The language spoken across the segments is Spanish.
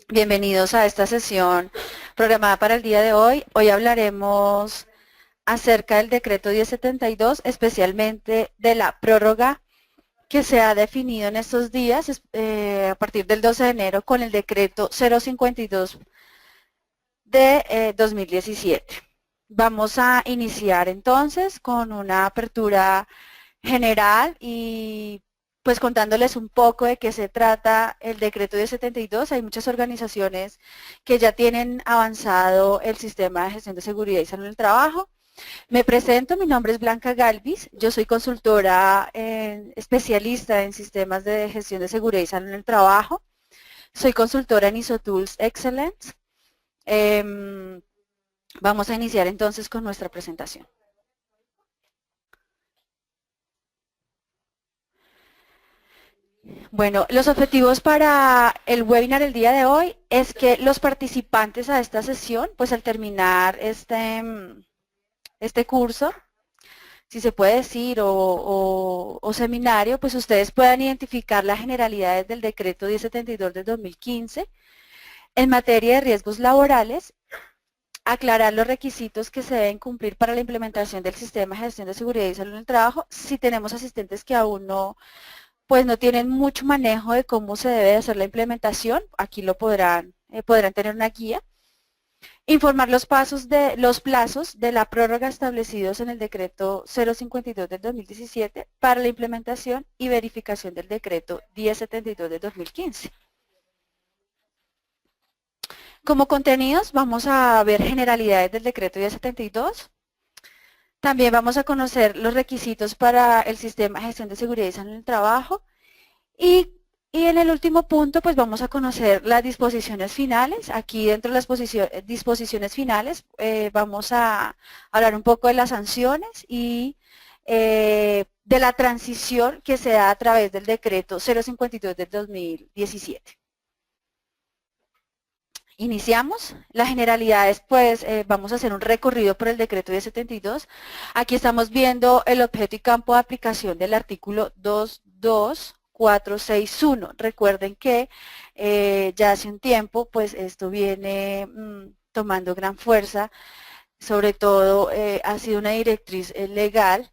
Bienvenidos a esta sesión programada para el día de hoy. Hoy hablaremos acerca del decreto 1072, especialmente de la prórroga que se ha definido en estos días a partir del 12 de enero con el decreto 052 de 2017. Vamos a iniciar entonces con una apertura general y pues contándoles un poco de qué se trata el decreto 1072. Hay muchas organizaciones que ya tienen avanzado el sistema de gestión de seguridad y salud en el trabajo. Me presento, mi nombre es Blanca Galvis, yo soy consultora especialista en sistemas de gestión de seguridad y salud en el trabajo. Soy consultora en ISO Tools Excellence. Vamos a iniciar entonces con nuestra presentación. Bueno, los objetivos para el webinar el día de hoy es que los participantes a esta sesión, pues al terminar este curso, si se puede decir, o seminario, pues ustedes puedan identificar las generalidades del decreto 1072 del 2015 en materia de riesgos laborales, aclarar los requisitos que se deben cumplir para la implementación del sistema de gestión de seguridad y salud en el trabajo, si tenemos asistentes que aún no tienen mucho manejo de cómo se debe hacer la implementación, aquí lo podrán tener una guía. Informar los plazos de la prórroga establecidos en el decreto 052 del 2017 para la implementación y verificación del decreto 1072 del 2015. Como contenidos vamos a ver generalidades del decreto 1072. También vamos a conocer los requisitos para el sistema de gestión de seguridad y salud en el trabajo. Y en el último punto, pues vamos a conocer las disposiciones finales. Aquí dentro de las disposiciones finales vamos a hablar un poco de las sanciones y de la transición que se da a través del decreto 052 del 2017. Iniciamos. Las generalidades, pues vamos a hacer un recorrido por el decreto 1072. Aquí estamos viendo el objeto y campo de aplicación del artículo 22461. Recuerden que ya hace un tiempo, pues esto viene tomando gran fuerza. Sobre todo ha sido una directriz legal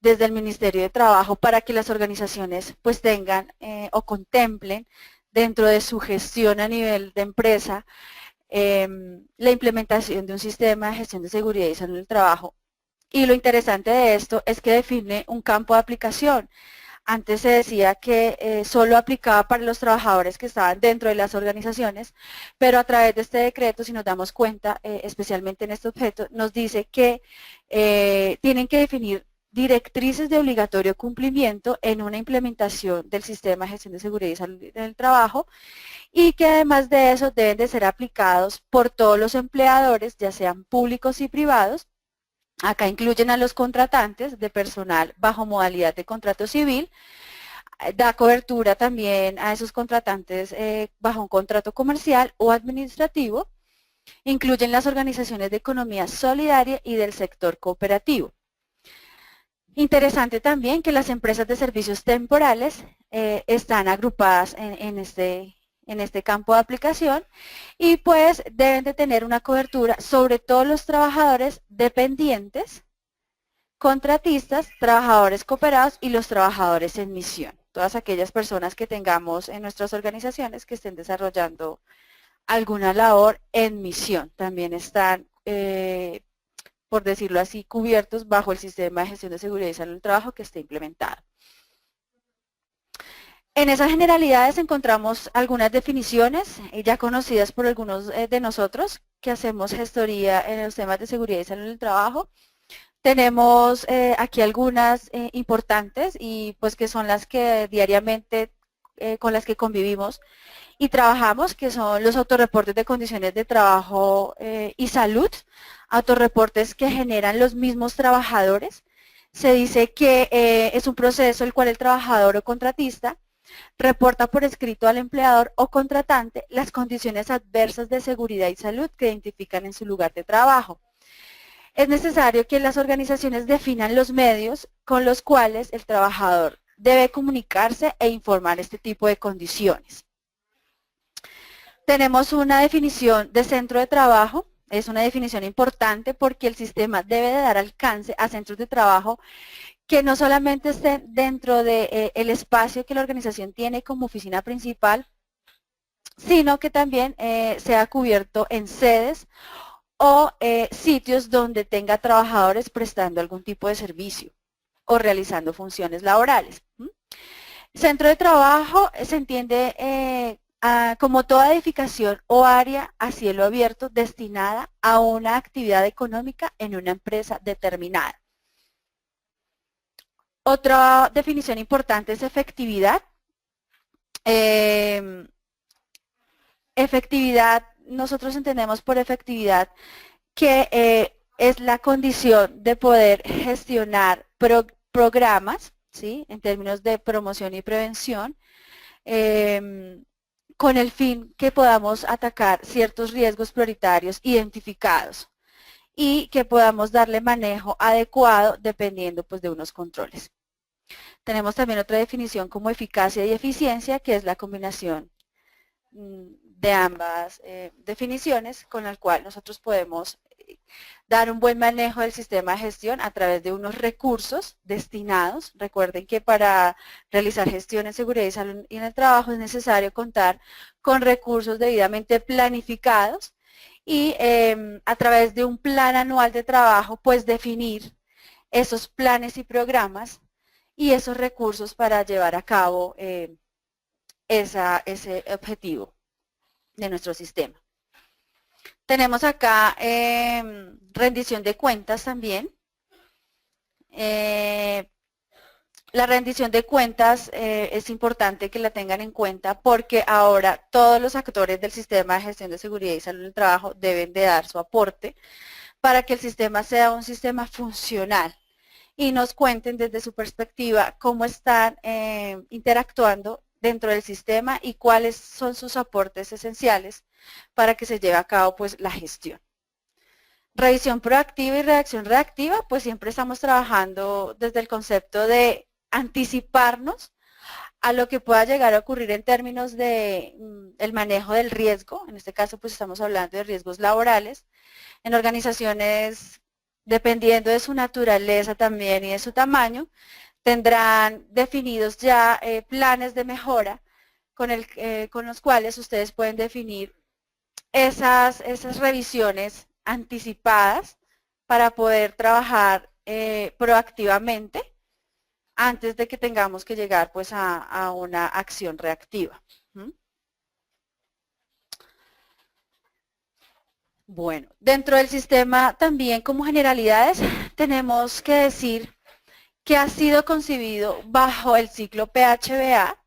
desde el Ministerio de Trabajo para que las organizaciones pues tengan o contemplen dentro de su gestión a nivel de empresa, la implementación de un sistema de gestión de seguridad y salud en el trabajo. Y lo interesante de esto es que define un campo de aplicación. Antes se decía que solo aplicaba para los trabajadores que estaban dentro de las organizaciones, pero a través de este decreto, si nos damos cuenta, especialmente en este objeto, nos dice que tienen que definir directrices de obligatorio cumplimiento en una implementación del sistema de gestión de seguridad y salud en el trabajo y que además de eso deben de ser aplicados por todos los empleadores, ya sean públicos y privados. Acá incluyen a los contratantes de personal bajo modalidad de contrato civil, da cobertura también a esos contratantes bajo un contrato comercial o administrativo, incluyen las organizaciones de economía solidaria y del sector cooperativo. Interesante también que las empresas de servicios temporales están agrupadas en este campo de aplicación y pues deben de tener una cobertura sobre todos los trabajadores dependientes, contratistas, trabajadores cooperados y los trabajadores en misión. Todas aquellas personas que tengamos en nuestras organizaciones que estén desarrollando alguna labor en misión también están por decirlo así, cubiertos bajo el sistema de gestión de seguridad y salud del trabajo que esté implementado. En esas generalidades encontramos algunas definiciones ya conocidas por algunos de nosotros que hacemos gestoría en los temas de seguridad y salud del trabajo. Tenemos aquí algunas importantes y pues que son las que diariamente con las que convivimos y trabajamos, que son los autorreportes de condiciones de trabajo y salud, autorreportes que generan los mismos trabajadores. Se dice que es un proceso el cual el trabajador o contratista reporta por escrito al empleador o contratante las condiciones adversas de seguridad y salud que identifican en su lugar de trabajo. es necesario que las organizaciones definan los medios con los cuales el trabajador debe comunicarse e informar este tipo de condiciones. Tenemos una definición de centro de trabajo. Es una definición importante porque el sistema debe de dar alcance a centros de trabajo que no solamente estén dentro del espacio que la organización tiene como oficina principal, sino que también sea cubierto en sedes o sitios donde tenga trabajadores prestando algún tipo de servicio o realizando funciones laborales. Centro de trabajo se entiende como toda edificación o área a cielo abierto destinada a una actividad económica en una empresa determinada. Otra definición importante es efectividad. Efectividad, nosotros entendemos por efectividad que es la condición de poder gestionar programas, ¿sí?, en términos de promoción y prevención, con el fin que podamos atacar ciertos riesgos prioritarios identificados y que podamos darle manejo adecuado dependiendo pues de unos controles. Tenemos también otra definición como eficacia y eficiencia, que es la combinación de ambas definiciones, con la cual nosotros podemos dar un buen manejo del sistema de gestión a través de unos recursos destinados. Recuerden que para realizar gestión en seguridad y salud y en el trabajo es necesario contar con recursos debidamente planificados y a través de un plan anual de trabajo, pues definir esos planes y programas y esos recursos para llevar a cabo ese objetivo de nuestro sistema. Tenemos acá rendición de cuentas también. La rendición de cuentas es importante que la tengan en cuenta porque ahora todos los actores del sistema de gestión de seguridad y salud en el trabajo deben de dar su aporte para que el sistema sea un sistema funcional y nos cuenten desde su perspectiva cómo están interactuando dentro del sistema y cuáles son sus aportes esenciales para que se lleve a cabo pues la gestión. Revisión proactiva y reacción reactiva, pues siempre estamos trabajando desde el concepto de anticiparnos a lo que pueda llegar a ocurrir en términos de el manejo del riesgo. En este caso pues estamos hablando de riesgos laborales. En organizaciones, dependiendo de su naturaleza también y de su tamaño, tendrán definidos ya planes de mejora con los cuales ustedes pueden definir esas revisiones anticipadas para poder trabajar proactivamente antes de que tengamos que llegar pues a una acción reactiva. Bueno, dentro del sistema también como generalidades tenemos que decir que ha sido concebido bajo el ciclo PHBA.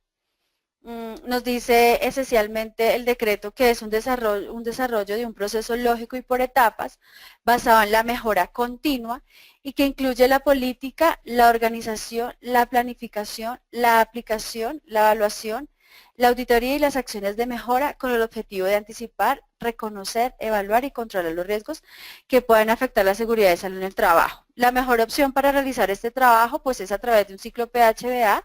Nos dice esencialmente el decreto que es un desarrollo de un proceso lógico y por etapas basado en la mejora continua y que incluye la política, la organización, la planificación, la aplicación, la evaluación, la auditoría y las acciones de mejora con el objetivo de anticipar, reconocer, evaluar y controlar los riesgos que puedan afectar la seguridad y salud en el trabajo. La mejor opción para realizar este trabajo pues es a través de un ciclo PHBA,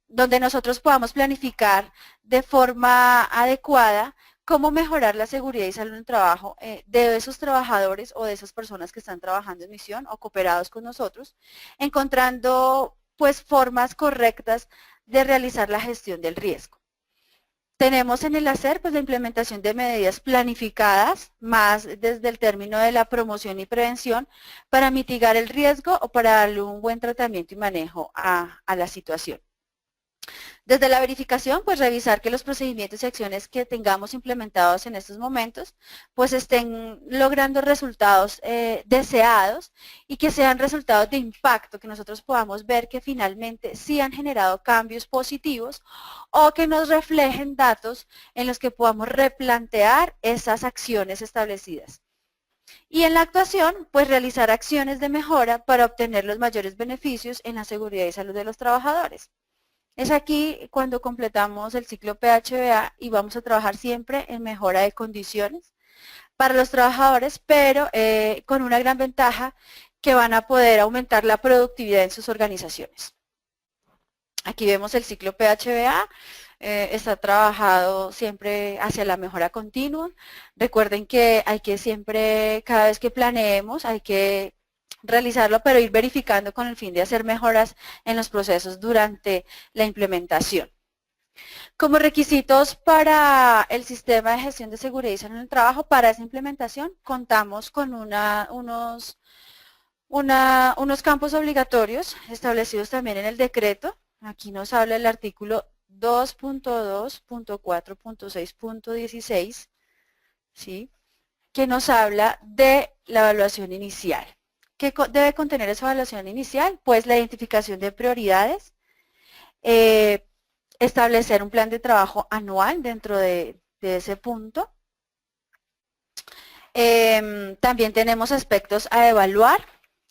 donde nosotros podamos planificar de forma adecuada cómo mejorar la seguridad y salud en el trabajo de esos trabajadores o de esas personas que están trabajando en misión o cooperados con nosotros, encontrando pues formas correctas de realizar la gestión del riesgo. Tenemos en el hacer pues la implementación de medidas planificadas, más desde el término de la promoción y prevención, para mitigar el riesgo o para darle un buen tratamiento y manejo a la situación. Desde la verificación, pues revisar que los procedimientos y acciones que tengamos implementados en estos momentos, pues estén logrando resultados deseados y que sean resultados de impacto, que nosotros podamos ver que finalmente sí han generado cambios positivos o que nos reflejen datos en los que podamos replantear esas acciones establecidas. Y en la actuación, pues realizar acciones de mejora para obtener los mayores beneficios en la seguridad y salud de los trabajadores. Es aquí cuando completamos el ciclo PHBA y vamos a trabajar siempre en mejora de condiciones para los trabajadores, pero con una gran ventaja que van a poder aumentar la productividad en sus organizaciones. Aquí vemos el ciclo PHBA, está trabajado siempre hacia la mejora continua. Recuerden que hay que siempre, cada vez que planeemos, hay que realizarlo, pero ir verificando con el fin de hacer mejoras en los procesos durante la implementación. Como requisitos para el sistema de gestión de seguridad y salud en el trabajo, para esa implementación contamos con unos campos obligatorios establecidos también en el decreto. Aquí nos habla el artículo 2.2.4.6.16, ¿sí? Que nos habla de la evaluación inicial. ¿Qué debe contener esa evaluación inicial? Pues la identificación de prioridades, establecer un plan de trabajo anual dentro de ese punto. También tenemos aspectos a evaluar,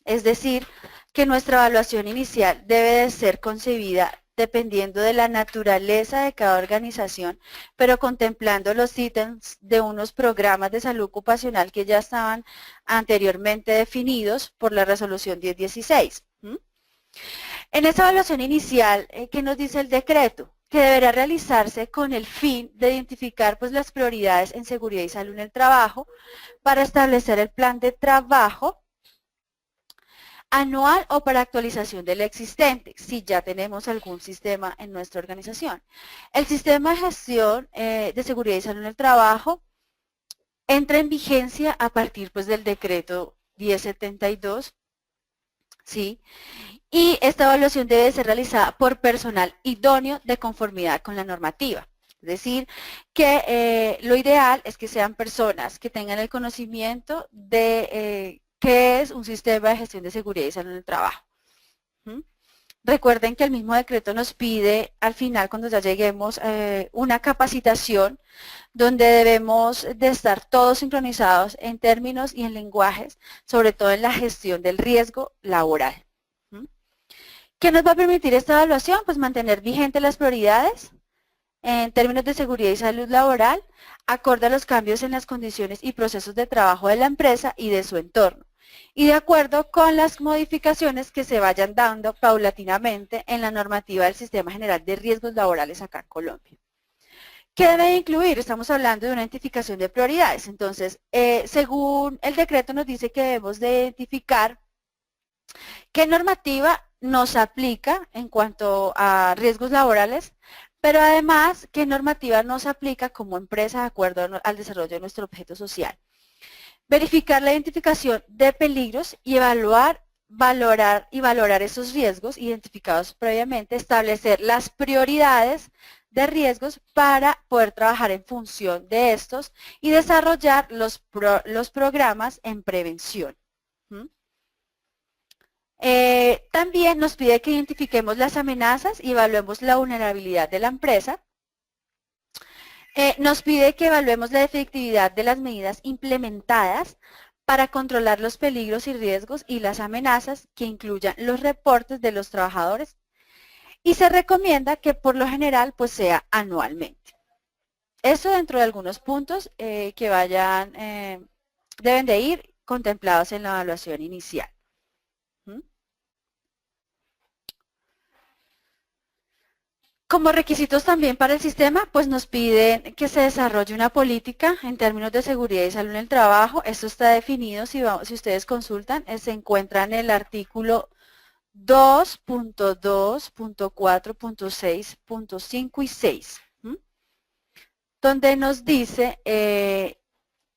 es decir, que nuestra evaluación inicial debe de ser concebida dependiendo de la naturaleza de cada organización, pero contemplando los ítems de unos programas de salud ocupacional que ya estaban anteriormente definidos por la resolución 1016. En esa evaluación inicial, ¿qué nos dice el decreto? Que deberá realizarse con el fin de identificar pues, las prioridades en seguridad y salud en el trabajo para establecer el plan de trabajo anual o para actualización del existente, si ya tenemos algún sistema en nuestra organización. El sistema de gestión de seguridad y salud en el trabajo entra en vigencia a partir pues, del decreto 1072, ¿sí? Y esta evaluación debe ser realizada por personal idóneo de conformidad con la normativa. Es decir, que lo ideal es que sean personas que tengan el conocimiento de qué es un sistema de gestión de seguridad y salud en el trabajo. Recuerden que el mismo decreto nos pide al final, cuando ya lleguemos, una capacitación donde debemos de estar todos sincronizados en términos y en lenguajes, sobre todo en la gestión del riesgo laboral. ¿Qué nos va a permitir esta evaluación? Pues mantener vigentes las prioridades en términos de seguridad y salud laboral, acorde a los cambios en las condiciones y procesos de trabajo de la empresa y de su entorno, y de acuerdo con las modificaciones que se vayan dando paulatinamente en la normativa del Sistema General de Riesgos Laborales acá en Colombia. ¿Qué debe incluir? Estamos hablando de una identificación de prioridades. Entonces, según el decreto nos dice que debemos de identificar qué normativa nos aplica en cuanto a riesgos laborales, pero además qué normativa nos aplica como empresa de acuerdo al desarrollo de nuestro objeto social. Verificar la identificación de peligros y valorar esos riesgos identificados previamente, establecer las prioridades de riesgos para poder trabajar en función de estos y desarrollar los programas en prevención. También nos pide que identifiquemos las amenazas y evaluemos la vulnerabilidad de la empresa. Nos pide que evaluemos la efectividad de las medidas implementadas para controlar los peligros y riesgos y las amenazas que incluyan los reportes de los trabajadores, y se recomienda que por lo general pues sea anualmente. Eso dentro de algunos puntos que deben de ir contemplados en la evaluación inicial. Como requisitos también para el sistema, pues nos piden que se desarrolle una política en términos de seguridad y salud en el trabajo. Esto está definido, si ustedes consultan, se encuentra en el artículo 2.2.4.6.5 y 6, donde nos dice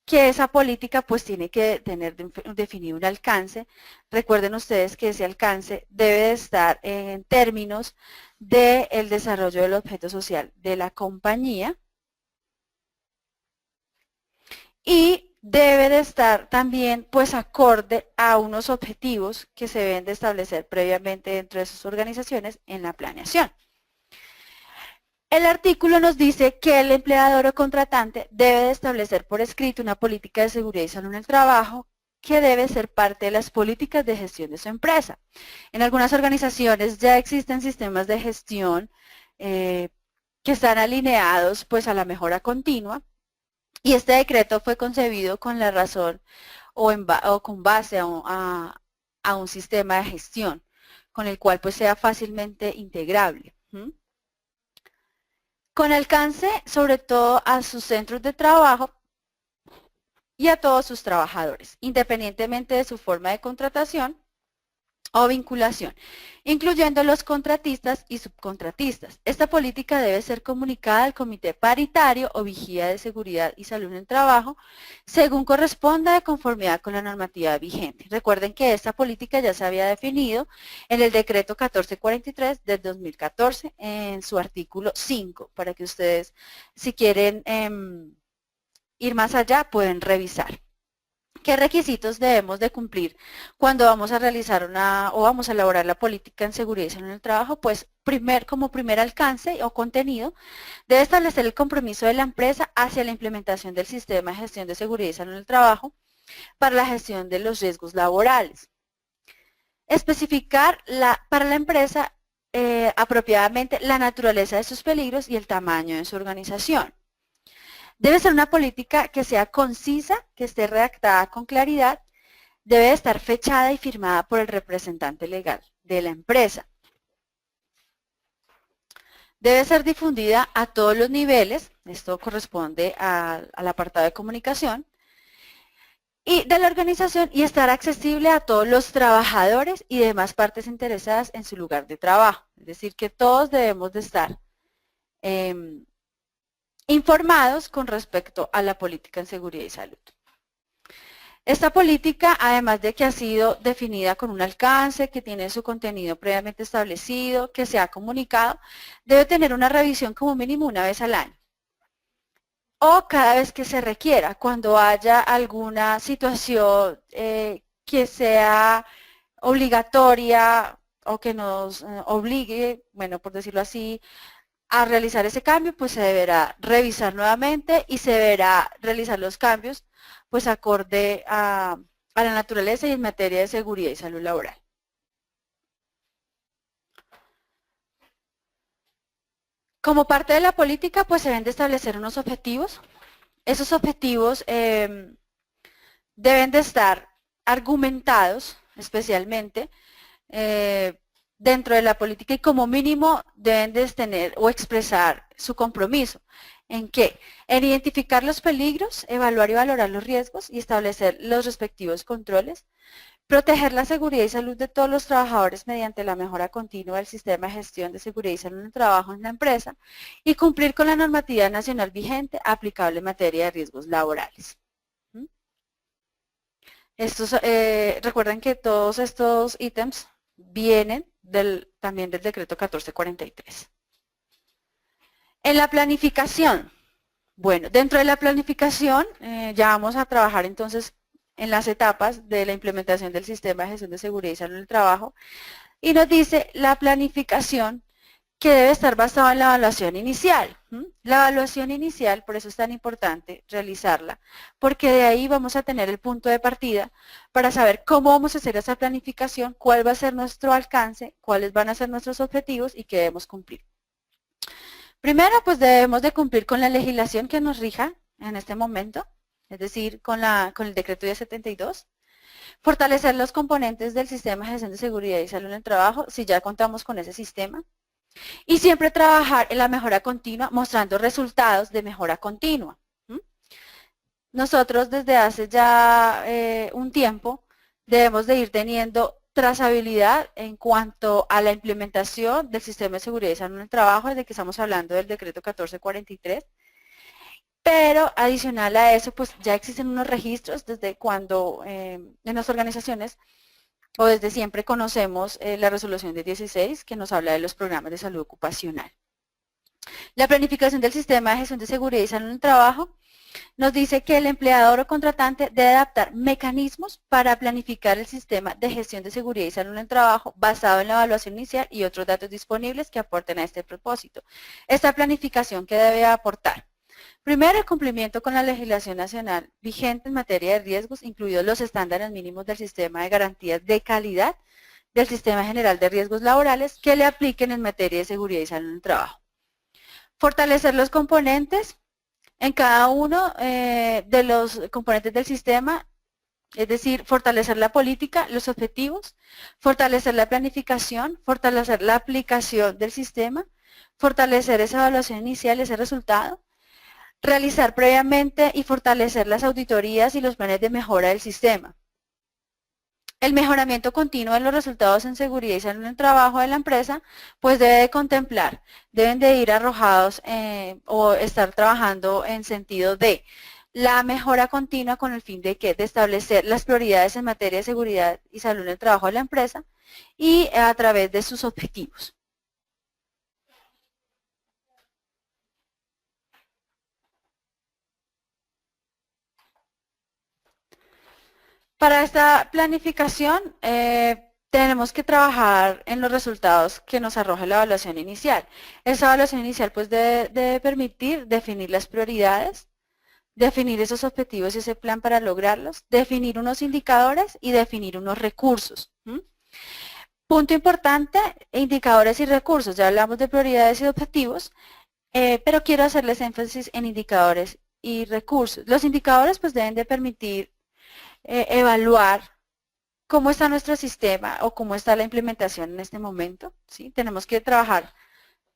que esa política pues tiene que tener definido un alcance. Recuerden ustedes que ese alcance debe de estar en términos del desarrollo del objeto social de la compañía y debe de estar también pues acorde a unos objetivos que se deben de establecer previamente dentro de sus organizaciones en la planeación. El artículo nos dice que el empleador o contratante debe de establecer por escrito una política de seguridad y salud en el trabajo que debe ser parte de las políticas de gestión de su empresa. En algunas organizaciones ya existen sistemas de gestión que están alineados pues a la mejora continua, Y este decreto fue concebido con la razón o con base a un sistema de gestión con el cual pues sea fácilmente integrable. Con alcance sobre todo a sus centros de trabajo y a todos sus trabajadores, independientemente de su forma de contratación o vinculación, incluyendo los contratistas y subcontratistas. Esta política debe ser comunicada al Comité Paritario o Vigía de Seguridad y Salud en el Trabajo, según corresponda de conformidad con la normativa vigente. Recuerden que esta política ya se había definido en el decreto 1443 del 2014 en su artículo 5, para que ustedes, si quieren ir más allá, pueden revisar. ¿Qué requisitos debemos de cumplir cuando vamos a realizar o vamos a elaborar la política en seguridad y salud en el trabajo? Pues como primer alcance o contenido, debe establecer el compromiso de la empresa hacia la implementación del sistema de gestión de seguridad y salud en el trabajo para la gestión de los riesgos laborales. Especificar para la empresa apropiadamente la naturaleza de sus peligros y el tamaño de su organización. Debe ser una política que sea concisa, que esté redactada con claridad, debe estar fechada y firmada por el representante legal de la empresa. Debe ser difundida a todos los niveles, esto corresponde al apartado de comunicación, y de la organización y estar accesible a todos los trabajadores y demás partes interesadas en su lugar de trabajo. Es decir, que todos debemos de estar informados con respecto a la política en seguridad y salud. Esta política, además de que ha sido definida con un alcance, que tiene su contenido previamente establecido, que se ha comunicado, debe tener una revisión como mínimo una vez al año. O cada vez que se requiera, cuando haya alguna situación que sea obligatoria o que nos obligue, bueno, por decirlo así, a realizar ese cambio, pues se deberá revisar nuevamente y se deberá realizar los cambios pues acorde a la naturaleza y en materia de seguridad y salud laboral. Como parte de la política, pues se deben de establecer unos objetivos. Esos objetivos deben de estar argumentados especialmente dentro de la política y como mínimo deben de tener o expresar su compromiso. ¿En qué? En identificar los peligros, evaluar y valorar los riesgos y establecer los respectivos controles, proteger la seguridad y salud de todos los trabajadores mediante la mejora continua del sistema de gestión de seguridad y salud en el trabajo en la empresa y cumplir con la normatividad nacional vigente aplicable en materia de riesgos laborales. Recuerden que todos estos ítems vienen también del decreto 1443. En la planificación, bueno, dentro de la planificación ya vamos a trabajar entonces en las etapas de la implementación del sistema de gestión de seguridad y salud en el trabajo y nos dice la planificación que debe estar basada en la evaluación inicial. La evaluación inicial, por eso es tan importante realizarla, porque de ahí vamos a tener el punto de partida para saber cómo vamos a hacer esa planificación, cuál va a ser nuestro alcance, cuáles van a ser nuestros objetivos y qué debemos cumplir. Primero, pues debemos de cumplir con la legislación que nos rija en este momento, es decir, con el decreto 1072. Fortalecer los componentes del sistema de gestión de seguridad y salud en el trabajo, si ya contamos con ese sistema. Y siempre trabajar en la mejora continua, mostrando resultados de mejora continua. Nosotros desde hace ya un tiempo debemos de ir teniendo trazabilidad en cuanto a la implementación del sistema de seguridad y salud en el trabajo, desde que estamos hablando del decreto 1443. Pero adicional a eso, pues ya existen unos registros desde cuando en las organizaciones o desde siempre conocemos la resolución de 16 que nos habla de los programas de salud ocupacional. La planificación del sistema de gestión de seguridad y salud en el trabajo nos dice que el empleador o contratante debe adaptar mecanismos para planificar el sistema de gestión de seguridad y salud en el trabajo basado en la evaluación inicial y otros datos disponibles que aporten a este propósito. Esta planificación, ¿qué debe aportar? Primero, el cumplimiento con la legislación nacional vigente en materia de riesgos, incluidos los estándares mínimos del sistema de garantías de calidad del Sistema General de Riesgos Laborales que le apliquen en materia de seguridad y salud en el trabajo. Fortalecer los componentes en cada uno de los componentes del sistema, es decir, fortalecer la política, los objetivos, fortalecer la planificación, fortalecer la aplicación del sistema, fortalecer esa evaluación inicial, ese resultado, realizar previamente y fortalecer las auditorías y los planes de mejora del sistema. El mejoramiento continuo de los resultados en seguridad y salud en el trabajo de la empresa, pues debe de contemplar, deben de ir arrojados o estar trabajando en sentido de la mejora continua con el fin de que de establecer las prioridades en materia de seguridad y salud en el trabajo de la empresa y a través de sus objetivos. Para esta planificación tenemos que trabajar en los resultados que nos arroja la evaluación inicial. Esa evaluación inicial pues debe permitir definir las prioridades, definir esos objetivos y ese plan para lograrlos, definir unos indicadores y definir unos recursos. Punto importante, indicadores y recursos. Ya hablamos de prioridades y objetivos, pero quiero hacerles énfasis en indicadores y recursos. Los indicadores pues deben de permitir evaluar cómo está nuestro sistema o cómo está la implementación en este momento. ¿Sí? Tenemos que trabajar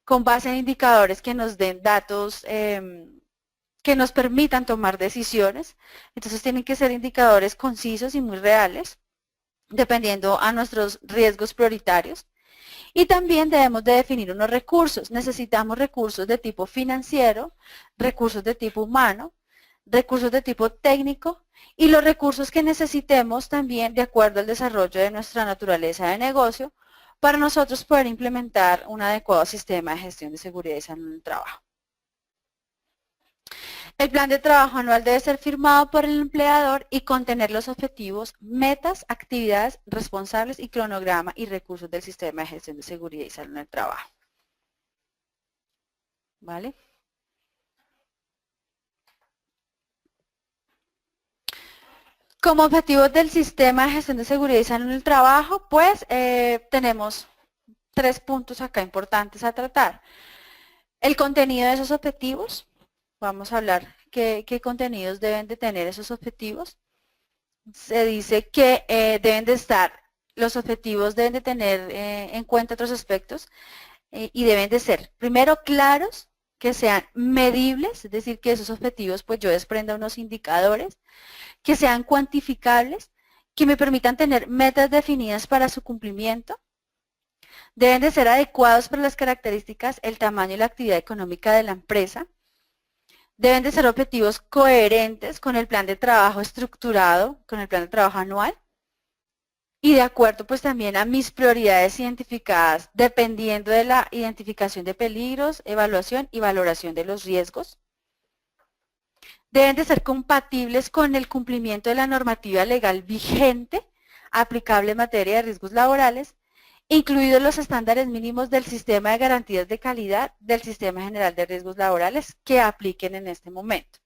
con base en indicadores que nos den datos que nos permitan tomar decisiones. Entonces tienen que ser indicadores concisos y muy reales, dependiendo a nuestros riesgos prioritarios. Y también debemos de definir unos recursos. Necesitamos recursos de tipo financiero, recursos de tipo humano, recursos de tipo técnico y los recursos que necesitemos también de acuerdo al desarrollo de nuestra naturaleza de negocio para nosotros poder implementar un adecuado sistema de gestión de seguridad y salud en el trabajo. El plan de trabajo anual debe ser firmado por el empleador y contener los objetivos, metas, actividades, responsables y cronograma y recursos del sistema de gestión de seguridad y salud en el trabajo. ¿Vale? Como objetivos del sistema de gestión de seguridad y salud en el trabajo, pues tenemos 3 puntos acá importantes a tratar. El contenido de esos objetivos, vamos a hablar qué contenidos deben de tener esos objetivos. Se dice que deben de estar, los objetivos deben de tener en cuenta otros aspectos y deben de ser, primero, claros, que sean medibles, es decir, que esos objetivos pues yo desprenda unos indicadores, que sean cuantificables, que me permitan tener metas definidas para su cumplimiento, deben de ser adecuados para las características, el tamaño y la actividad económica de la empresa, deben de ser objetivos coherentes con el plan de trabajo estructurado, con el plan de trabajo anual, y de acuerdo pues también a mis prioridades identificadas dependiendo de la identificación de peligros, evaluación y valoración de los riesgos. Deben de ser compatibles con el cumplimiento de la normativa legal vigente aplicable en materia de riesgos laborales, incluidos los estándares mínimos del sistema de garantías de calidad del Sistema General de Riesgos Laborales que apliquen en este momento.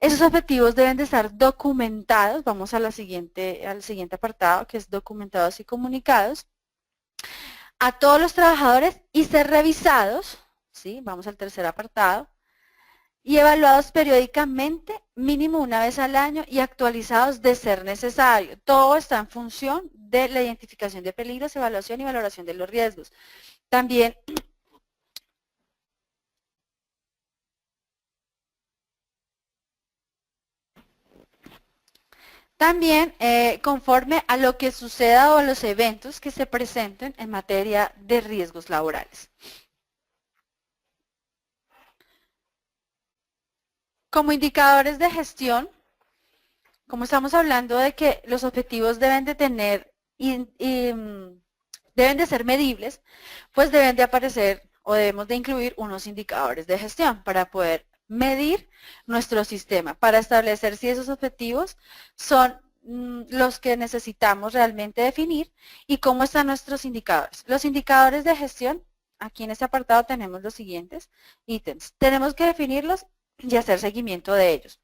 Esos objetivos deben de estar documentados, vamos a al siguiente apartado que es documentados y comunicados, a todos los trabajadores y ser revisados, ¿sí? Vamos al tercer apartado, y evaluados periódicamente, mínimo una vez al año y actualizados de ser necesario. Todo está en función de la identificación de peligros, evaluación y valoración de los riesgos. También conforme a lo que suceda o a los eventos que se presenten en materia de riesgos laborales. Como indicadores de gestión, como estamos hablando de que los objetivos deben de tener deben de ser medibles, pues deben de aparecer o debemos de incluir unos indicadores de gestión para poder medir nuestro sistema, para establecer si esos objetivos son los que necesitamos realmente definir y cómo están nuestros indicadores. Los indicadores de gestión, aquí en este apartado tenemos los siguientes ítems. Tenemos que definirlos y hacer seguimiento de ellos.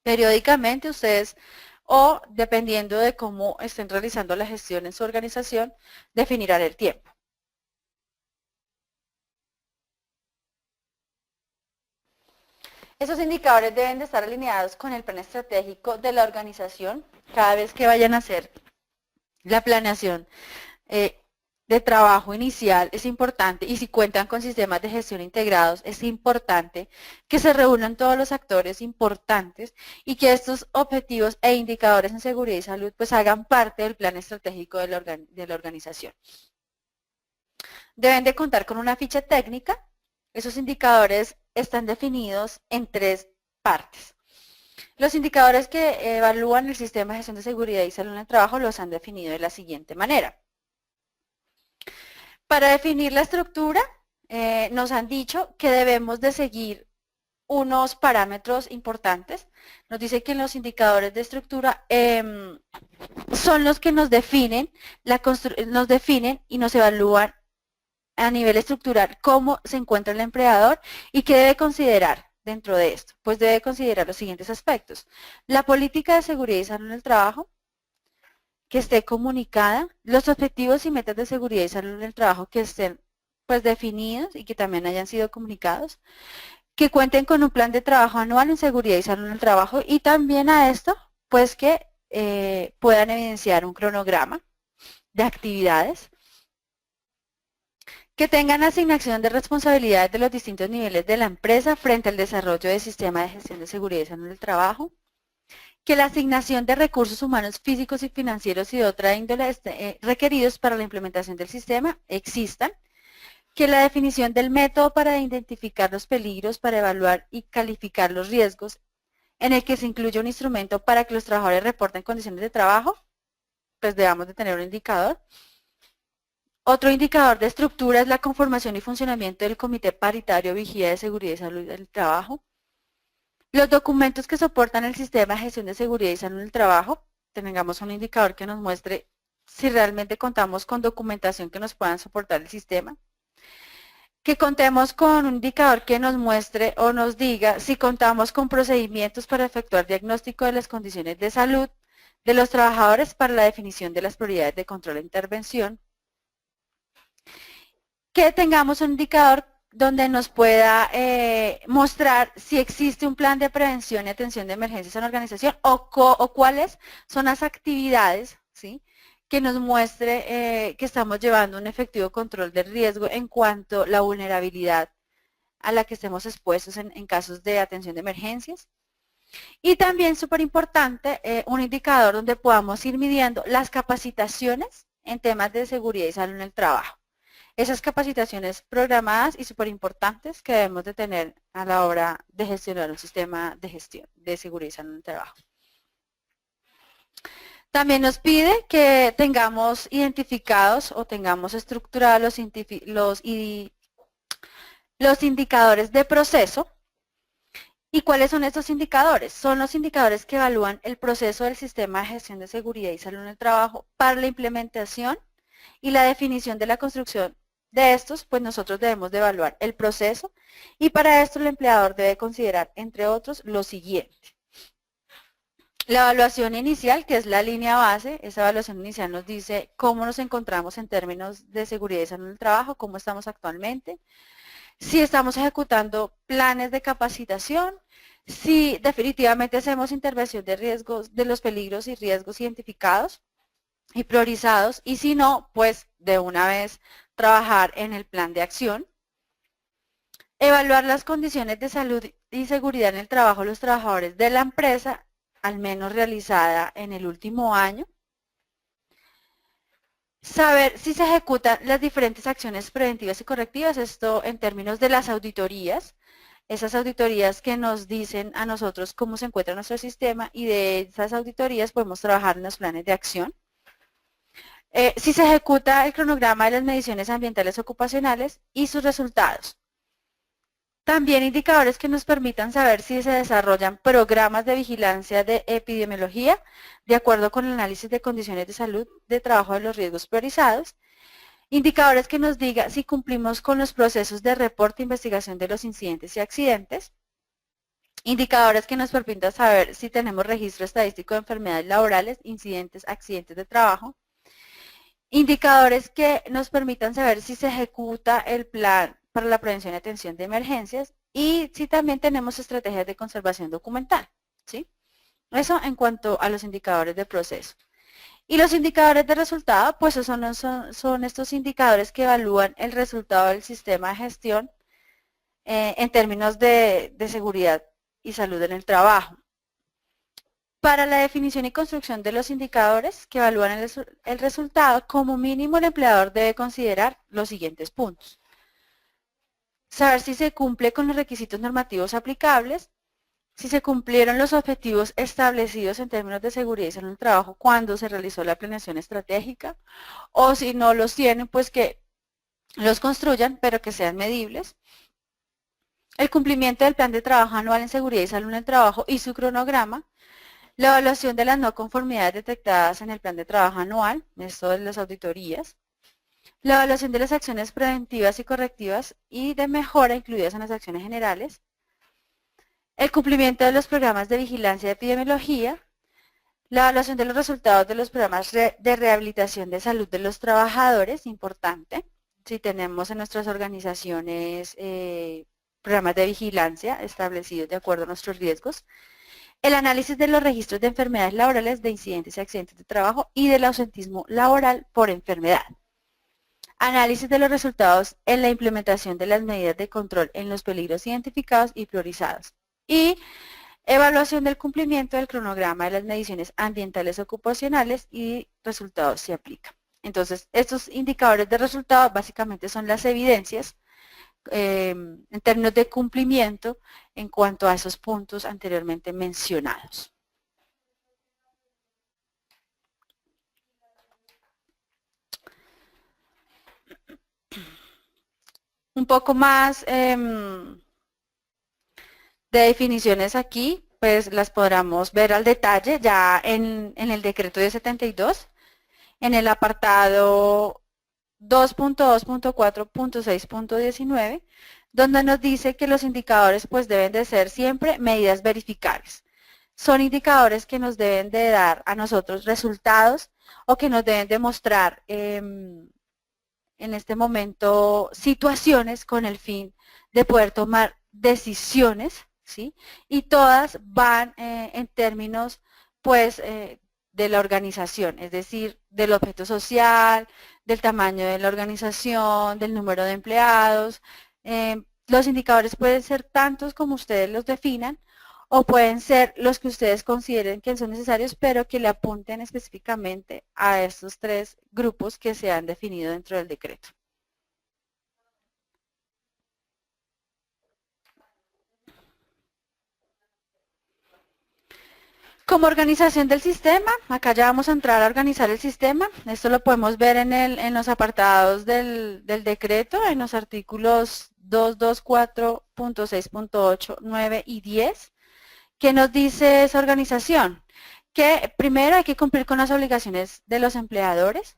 Periódicamente ustedes, o dependiendo de cómo estén realizando la gestión en su organización, definirán el tiempo. Esos indicadores deben de estar alineados con el plan estratégico de la organización cada vez que vayan a hacer la planeación de trabajo inicial. Es importante, y si cuentan con sistemas de gestión integrados, es importante que se reúnan todos los actores importantes y que estos objetivos e indicadores en seguridad y salud pues hagan parte del plan estratégico de la organización. Deben de contar con una ficha técnica. Esos indicadores están definidos en 3 partes. Los indicadores que evalúan el sistema de gestión de seguridad y salud en el trabajo los han definido de la siguiente manera. Para definir la estructura, nos han dicho que debemos de seguir unos parámetros importantes. Nos dice que los indicadores de estructura son los que nos definen y nos evalúan a nivel estructural cómo se encuentra el empleador y qué debe considerar dentro de esto. Pues debe considerar los siguientes aspectos: la política de seguridad y salud en el trabajo, que esté comunicada, los objetivos y metas de seguridad y salud en el trabajo que estén pues definidos y que también hayan sido comunicados, que cuenten con un plan de trabajo anual en seguridad y salud en el trabajo, y también a esto pues que puedan evidenciar un cronograma de actividades, que tengan asignación de responsabilidades de los distintos niveles de la empresa frente al desarrollo del sistema de gestión de seguridad y salud en el trabajo, que la asignación de recursos humanos físicos y financieros y de otra índole requeridos para la implementación del sistema existan, que la definición del método para identificar los peligros, para evaluar y calificar los riesgos, en el que se incluye un instrumento para que los trabajadores reporten condiciones de trabajo, pues debamos de tener un indicador. Otro indicador de estructura es la conformación y funcionamiento del Comité Paritario Vigía de Seguridad y Salud del Trabajo. Los documentos que soportan el sistema de gestión de seguridad y salud en el trabajo, tengamos un indicador que nos muestre si realmente contamos con documentación que nos puedan soportar el sistema. Que contemos con un indicador que nos muestre o nos diga si contamos con procedimientos para efectuar diagnóstico de las condiciones de salud de los trabajadores para la definición de las prioridades de control e intervención. Que tengamos un indicador donde nos pueda mostrar si existe un plan de prevención y atención de emergencias en la organización o cuáles son las actividades, ¿sí?, que nos muestre que estamos llevando un efectivo control del riesgo en cuanto a la vulnerabilidad a la que estemos expuestos en casos de atención de emergencias. Y también, súper importante, un indicador donde podamos ir midiendo las capacitaciones en temas de seguridad y salud en el trabajo. Esas capacitaciones programadas y súper importantes que debemos de tener a la hora de gestionar un sistema de gestión de seguridad y salud en el trabajo. También nos pide que tengamos identificados o tengamos estructurados los indicadores de proceso. ¿Y cuáles son estos indicadores? Son los indicadores que evalúan el proceso del sistema de gestión de seguridad y salud en el trabajo para la implementación y la definición de la construcción de estos. Pues nosotros debemos de evaluar el proceso, y para esto el empleador debe considerar, entre otros, lo siguiente. La evaluación inicial, que es la línea base. Esa evaluación inicial nos dice cómo nos encontramos en términos de seguridad y salud en el trabajo, cómo estamos actualmente, si estamos ejecutando planes de capacitación, si definitivamente hacemos intervención de riesgos, de los peligros y riesgos identificados y priorizados, y si no, pues de una vez trabajar en el plan de acción. Evaluar las condiciones de salud y seguridad en el trabajo de los trabajadores de la empresa, al menos realizada en el último año. Saber si se ejecutan las diferentes acciones preventivas y correctivas, esto en términos de las auditorías, esas auditorías que nos dicen a nosotros cómo se encuentra nuestro sistema, y de esas auditorías podemos trabajar en los planes de acción. Si se ejecuta el cronograma de las mediciones ambientales ocupacionales y sus resultados. También indicadores que nos permitan saber si se desarrollan programas de vigilancia de epidemiología de acuerdo con el análisis de condiciones de salud de trabajo de los riesgos priorizados. Indicadores que nos diga si cumplimos con los procesos de reporte e investigación de los incidentes y accidentes. Indicadores que nos permitan saber si tenemos registro estadístico de enfermedades laborales, incidentes, accidentes de trabajo. Indicadores que nos permitan saber si se ejecuta el plan para la prevención y atención de emergencias, y si también tenemos estrategias de conservación documental, ¿sí? Eso en cuanto a los indicadores de proceso. Y los indicadores de resultado, pues son estos indicadores que evalúan el resultado del sistema de gestión en términos de seguridad y salud en el trabajo. Para la definición y construcción de los indicadores que evalúan el resultado, como mínimo el empleador debe considerar los siguientes puntos. Saber si se cumple con los requisitos normativos aplicables, si se cumplieron los objetivos establecidos en términos de seguridad y salud en el trabajo cuando se realizó la planeación estratégica, o si no los tienen, pues que los construyan, pero que sean medibles. El cumplimiento del plan de trabajo anual en seguridad y salud en el trabajo y su cronograma. La evaluación de las no conformidades detectadas en el plan de trabajo anual, esto de las auditorías. La evaluación de las acciones preventivas y correctivas y de mejora incluidas en las acciones generales. El cumplimiento de los programas de vigilancia de epidemiología. La evaluación de los resultados de los programas de rehabilitación de salud de los trabajadores, importante. Si tenemos en nuestras organizaciones programas de vigilancia establecidos de acuerdo a nuestros riesgos. El análisis de los registros de enfermedades laborales, de incidentes y accidentes de trabajo y del ausentismo laboral por enfermedad. Análisis de los resultados en la implementación de las medidas de control en los peligros identificados y priorizados. Y evaluación del cumplimiento del cronograma de las mediciones ambientales ocupacionales y resultados si aplica. Entonces, estos indicadores de resultados básicamente son las evidencias en términos de cumplimiento en cuanto a esos puntos anteriormente mencionados. Un poco más de definiciones aquí, pues las podremos ver al detalle ya en el decreto de 72, en el apartado 2.2.4.6.19, donde nos dice que los indicadores pues deben de ser siempre medidas verificables. Son indicadores que nos deben de dar a nosotros resultados o que nos deben de mostrar en este momento situaciones con el fin de poder tomar decisiones, ¿sí? Y todas van en términos pues de la organización, es decir, del objeto social, del tamaño de la organización, del número de empleados. Los indicadores pueden ser tantos como ustedes los definan o pueden ser los que ustedes consideren que son necesarios, pero que le apunten específicamente a estos tres grupos que se han definido dentro del decreto. Como organización del sistema, acá ya vamos a entrar a organizar el sistema. Esto lo podemos ver en los apartados del decreto, en los artículos 224.6.8, 9 y 10. ¿Qué nos dice esa organización? Que primero hay que cumplir con las obligaciones de los empleadores.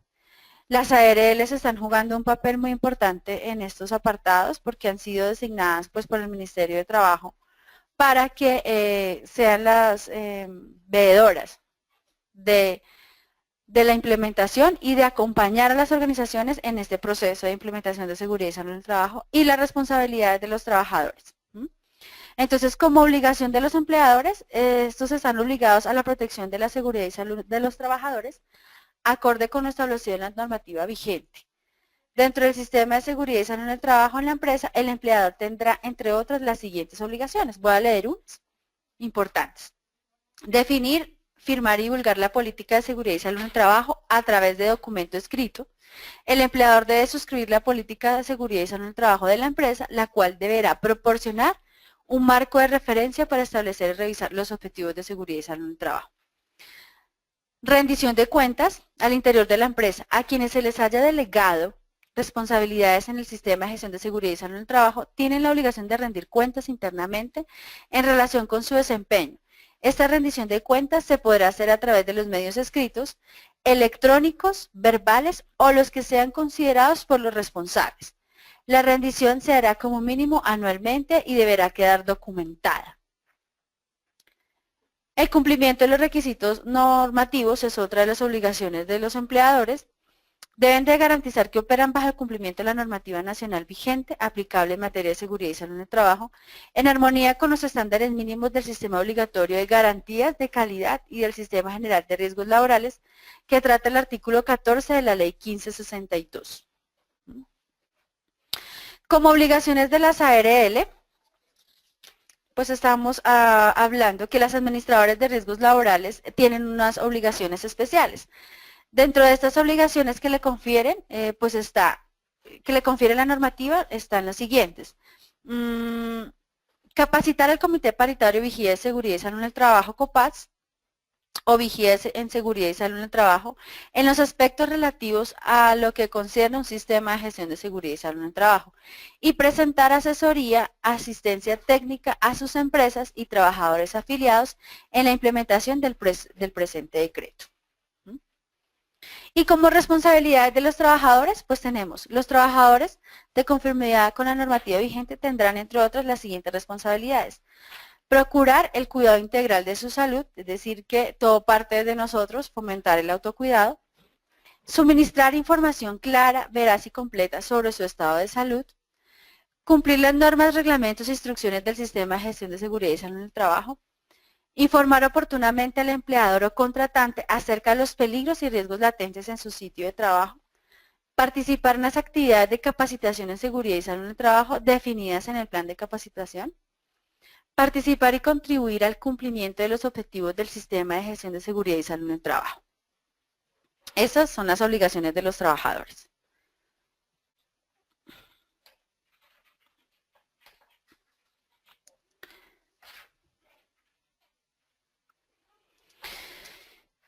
Las ARLs están jugando un papel muy importante en estos apartados porque han sido designadas pues, por el Ministerio de Trabajo para que sean las veedoras de la implementación y de acompañar a las organizaciones en este proceso de implementación de seguridad y salud en el trabajo y las responsabilidades de los trabajadores. Entonces, como obligación de los empleadores, estos están obligados a la protección de la seguridad y salud de los trabajadores, acorde con lo establecido en la normativa vigente. Dentro del sistema de seguridad y salud en el trabajo en la empresa, el empleador tendrá, entre otras, las siguientes obligaciones. Voy a leer unas importantes. Definir, firmar y divulgar la política de seguridad y salud en el trabajo a través de documento escrito. El empleador debe suscribir la política de seguridad y salud en el trabajo de la empresa, la cual deberá proporcionar un marco de referencia para establecer y revisar los objetivos de seguridad y salud en el trabajo. Rendición de cuentas al interior de la empresa. A quienes se les haya delegado responsabilidades en el sistema de gestión de seguridad y salud en el trabajo tienen la obligación de rendir cuentas internamente en relación con su desempeño. Esta rendición de cuentas se podrá hacer a través de los medios escritos, electrónicos, verbales o los que sean considerados por los responsables. La rendición se hará como mínimo anualmente y deberá quedar documentada. El cumplimiento de los requisitos normativos es otra de las obligaciones de los empleadores. Deben de garantizar que operan bajo el cumplimiento de la normativa nacional vigente aplicable en materia de seguridad y salud en el trabajo, en armonía con los estándares mínimos del sistema obligatorio de garantías de calidad y del sistema general de riesgos laborales que trata el artículo 14 de la ley 1562. Como obligaciones de las ARL, pues estamos hablando que las administradoras de riesgos laborales tienen unas obligaciones especiales. Dentro de estas obligaciones que le confieren, que le confiere la normativa, están las siguientes. Capacitar al Comité Paritario de Vigía de Seguridad y Salud en el Trabajo, COPAS, o Vigía en Seguridad y Salud en el Trabajo, en los aspectos relativos a lo que concierne un sistema de gestión de seguridad y salud en el trabajo, y presentar asesoría, asistencia técnica a sus empresas y trabajadores afiliados en la implementación del presente decreto. Y como responsabilidades de los trabajadores, pues tenemos los trabajadores de conformidad con la normativa vigente tendrán, entre otras, las siguientes responsabilidades. Procurar el cuidado integral de su salud, es decir, que todo parte de nosotros, fomentar el autocuidado. Suministrar información clara, veraz y completa sobre su estado de salud. Cumplir las normas, reglamentos e instrucciones del sistema de gestión de seguridad y salud en el trabajo. Informar oportunamente al empleador o contratante acerca de los peligros y riesgos latentes en su sitio de trabajo. Participar en las actividades de capacitación en seguridad y salud en el trabajo definidas en el plan de capacitación. Participar y contribuir al cumplimiento de los objetivos del sistema de gestión de seguridad y salud en el trabajo. Esas son las obligaciones de los trabajadores.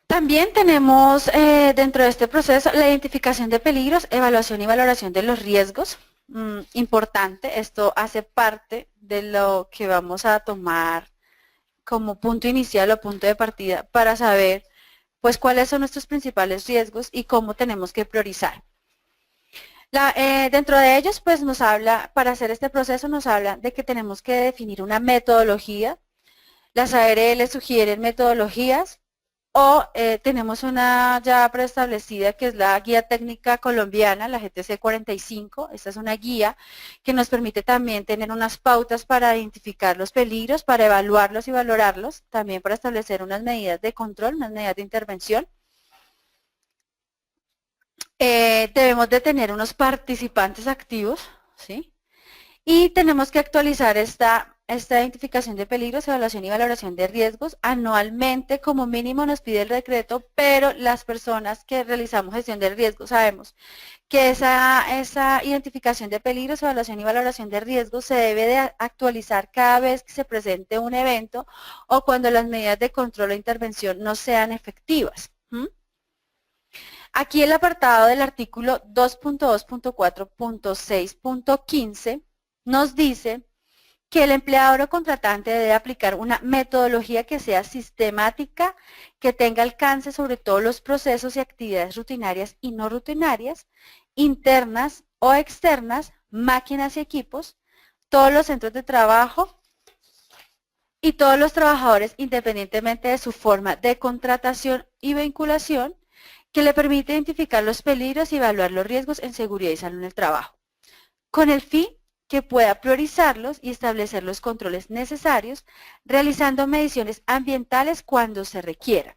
También tenemos dentro de este proceso la identificación de peligros, evaluación y valoración de los riesgos. Importante, esto hace parte de lo que vamos a tomar como punto inicial o punto de partida para saber pues cuáles son nuestros principales riesgos y cómo tenemos que priorizar. Dentro de ellos pues nos habla, para hacer este proceso nos habla de que tenemos que definir una metodología. Las ARL sugieren metodologías o tenemos una ya preestablecida que es la guía técnica colombiana, la GTC 45. Esta es una guía que nos permite también tener unas pautas para identificar los peligros, para evaluarlos y valorarlos, también para establecer unas medidas de control, unas medidas de intervención. Debemos de tener unos participantes activos, ¿sí? Y tenemos que actualizar esta identificación de peligros, evaluación y valoración de riesgos anualmente, como mínimo nos pide el decreto, pero las personas que realizamos gestión de riesgos sabemos que esa identificación de peligros, evaluación y valoración de riesgos se debe de actualizar cada vez que se presente un evento o cuando las medidas de control o intervención no sean efectivas. Aquí el apartado del artículo 2.2.4.6.15 nos dice que el empleador o contratante debe aplicar una metodología que sea sistemática, que tenga alcance sobre todos los procesos y actividades rutinarias y no rutinarias, internas o externas, máquinas y equipos, todos los centros de trabajo y todos los trabajadores, independientemente de su forma de contratación y vinculación, que le permite identificar los peligros y evaluar los riesgos en seguridad y salud en el trabajo, con el fin que pueda priorizarlos y establecer los controles necesarios, realizando mediciones ambientales cuando se requiera.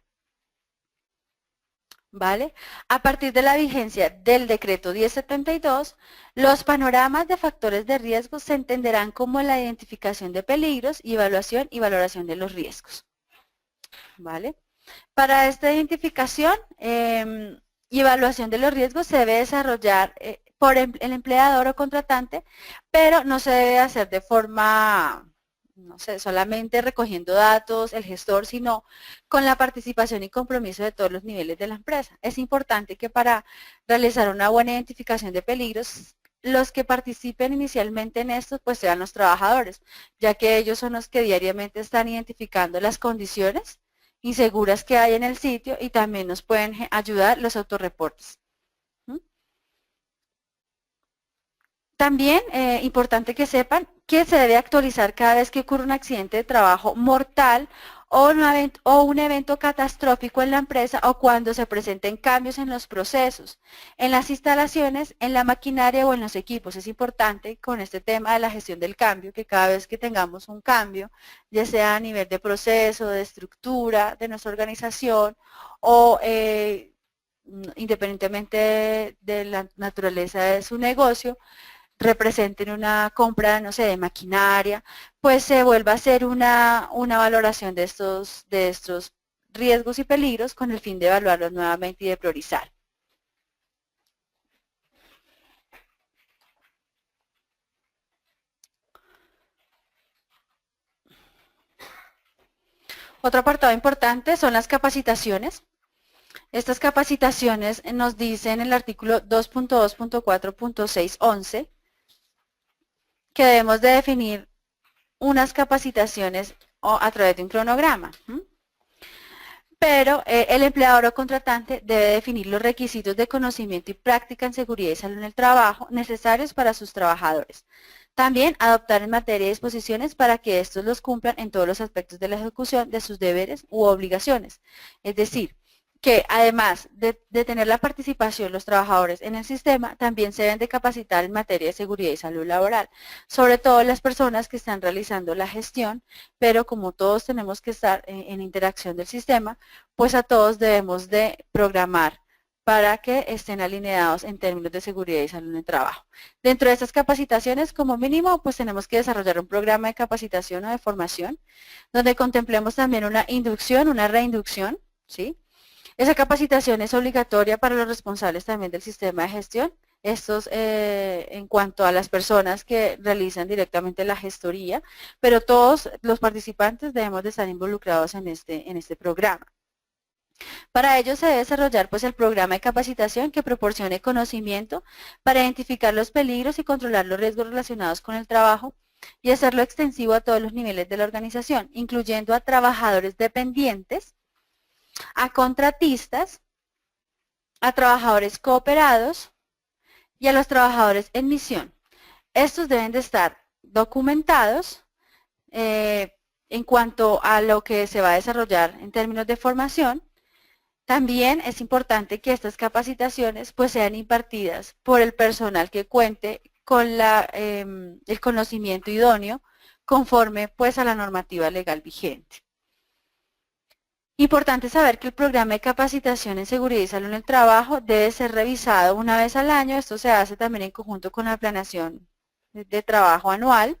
¿Vale? A partir de la vigencia del decreto 1072, los panoramas de factores de riesgo se entenderán como la identificación de peligros y evaluación y valoración de los riesgos. ¿Vale? Para esta identificación y evaluación de los riesgos se debe desarrollar por el empleador o contratante, pero no se debe hacer de forma, no sé, solamente recogiendo datos, el gestor, sino con la participación y compromiso de todos los niveles de la empresa. Es importante que para realizar una buena identificación de peligros, los que participen inicialmente en esto, pues sean los trabajadores, ya que ellos son los que diariamente están identificando las condiciones inseguras que hay en el sitio y también nos pueden ayudar los autorreportes. También importante que sepan que se debe actualizar cada vez que ocurre un accidente de trabajo mortal o un evento catastrófico en la empresa o cuando se presenten cambios en los procesos, en las instalaciones, en la maquinaria o en los equipos. Es importante con este tema de la gestión del cambio, que cada vez que tengamos un cambio, ya sea a nivel de proceso, de estructura de nuestra organización o independientemente de la naturaleza de su negocio, representen una compra, no sé, de maquinaria, pues se vuelva a hacer una valoración de estos riesgos y peligros con el fin de evaluarlos nuevamente y de priorizar. Otro apartado importante son las capacitaciones. Estas capacitaciones nos dicen en el artículo 2.2.4.611 que debemos de definir unas capacitaciones a través de un cronograma. Pero el empleador o contratante debe definir los requisitos de conocimiento y práctica en seguridad y salud en el trabajo necesarios para sus trabajadores. También adoptar en materia de disposiciones para que estos los cumplan en todos los aspectos de la ejecución de sus deberes u obligaciones. Es decir, que además de tener la participación de los trabajadores en el sistema, también se deben de capacitar en materia de seguridad y salud laboral, sobre todo las personas que están realizando la gestión, pero como todos tenemos que estar en interacción del sistema, pues a todos debemos de programar para que estén alineados en términos de seguridad y salud en el trabajo. Dentro de estas capacitaciones, como mínimo, pues tenemos que desarrollar un programa de capacitación o de formación, donde contemplemos también una inducción, una reinducción, ¿sí? Esa capacitación es obligatoria para los responsables también del sistema de gestión. Estos en cuanto a las personas que realizan directamente la gestoría, pero todos los participantes debemos de estar involucrados en este programa. Para ello se debe desarrollar pues el programa de capacitación que proporcione conocimiento para identificar los peligros y controlar los riesgos relacionados con el trabajo y hacerlo extensivo a todos los niveles de la organización, incluyendo a trabajadores dependientes, a contratistas, a trabajadores cooperados y a los trabajadores en misión. Estos deben de estar documentados en cuanto a lo que se va a desarrollar en términos de formación. También es importante que estas capacitaciones pues sean impartidas por el personal que cuente con el conocimiento idóneo conforme pues a la normativa legal vigente. Importante saber que el programa de capacitación en seguridad y salud en el trabajo debe ser revisado una vez al año. Esto se hace también en conjunto con la planeación de trabajo anual,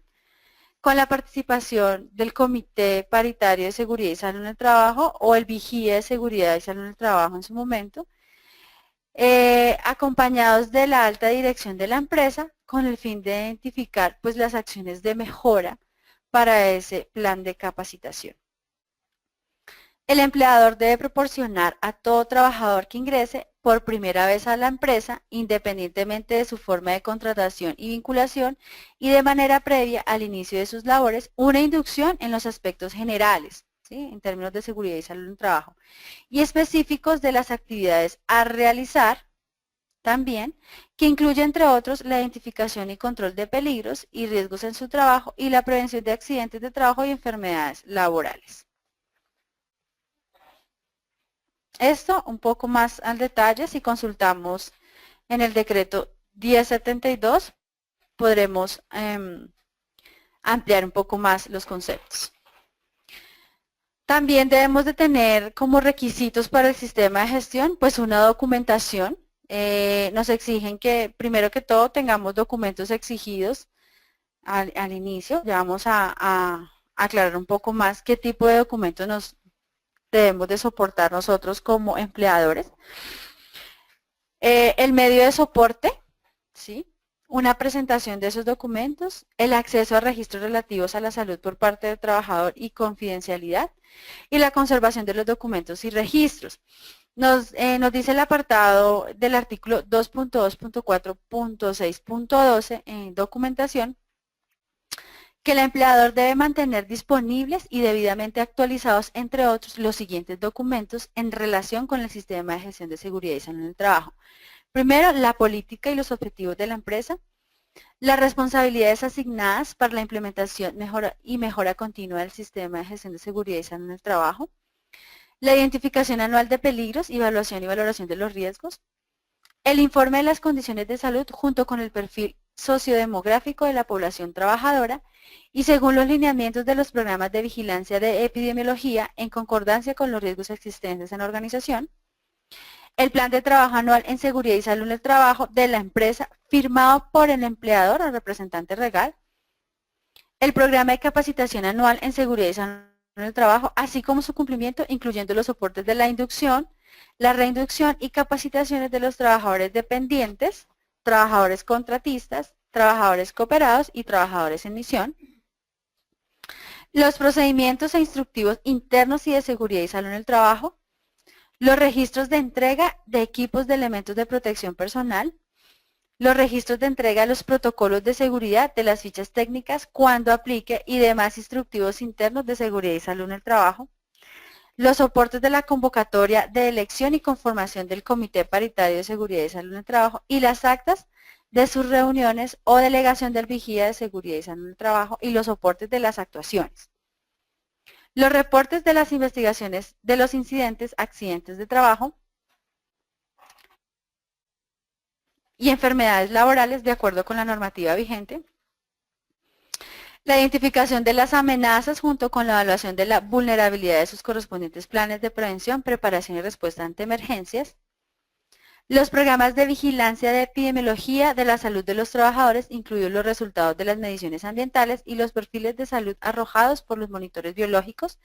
con la participación del Comité Paritario de Seguridad y Salud en el Trabajo o el Vigía de Seguridad y Salud en el Trabajo en su momento, acompañados de la alta dirección de la empresa con el fin de identificar pues, las acciones de mejora para ese plan de capacitación. El empleador debe proporcionar a todo trabajador que ingrese por primera vez a la empresa, independientemente de su forma de contratación y vinculación, y de manera previa al inicio de sus labores, una inducción en los aspectos generales, ¿sí? En términos de seguridad y salud en el trabajo, y específicos de las actividades a realizar también, que incluye entre otros la identificación y control de peligros y riesgos en su trabajo y la prevención de accidentes de trabajo y enfermedades laborales. Esto un poco más al detalle, si consultamos en el decreto 1072, podremos ampliar un poco más los conceptos. También debemos de tener como requisitos para el sistema de gestión, pues una documentación. Nos exigen que, primero que todo, tengamos documentos exigidos al inicio. Ya vamos a aclarar un poco más qué tipo de documentos nos debemos de soportar nosotros como empleadores. El medio de soporte, ¿sí? Una presentación de esos documentos, el acceso a registros relativos a la salud por parte del trabajador y confidencialidad, y la conservación de los documentos y registros. Nos dice el apartado del artículo 2.2.4.6.12 en documentación, que el empleador debe mantener disponibles y debidamente actualizados, entre otros, los siguientes documentos en relación con el sistema de gestión de seguridad y salud en el trabajo. Primero, la política y los objetivos de la empresa. Las responsabilidades asignadas para la implementación y mejora continua del sistema de gestión de seguridad y salud en el trabajo. La identificación anual de peligros, evaluación y valoración de los riesgos. El informe de las condiciones de salud junto con el perfil sociodemográfico de la población trabajadora y según los lineamientos de los programas de vigilancia de epidemiología en concordancia con los riesgos existentes en la organización. El plan de trabajo anual en seguridad y salud en el trabajo de la empresa firmado por el empleador o representante legal. El programa de capacitación anual en seguridad y salud en el trabajo, así como su cumplimiento, incluyendo los soportes de la inducción, la reinducción y capacitaciones de los trabajadores dependientes, trabajadores contratistas, trabajadores cooperados y trabajadores en misión. Los procedimientos e instructivos internos y de seguridad y salud en el trabajo. Los registros de entrega de equipos de elementos de protección personal. Los registros de entrega de los protocolos de seguridad de las fichas técnicas cuando aplique y demás instructivos internos de seguridad y salud en el trabajo. Los soportes de la convocatoria de elección y conformación del Comité Paritario de Seguridad y Salud en el Trabajo y las actas de sus reuniones o delegación del vigía de seguridad y salud en el trabajo y los soportes de las actuaciones. Los reportes de las investigaciones de los incidentes, accidentes de trabajo y enfermedades laborales de acuerdo con la normativa vigente. La identificación de las amenazas junto con la evaluación de la vulnerabilidad de sus correspondientes planes de prevención, preparación y respuesta ante emergencias. Los programas de vigilancia de epidemiología de la salud de los trabajadores, incluidos los resultados de las mediciones ambientales y los perfiles de salud arrojados por los monitores biológicos,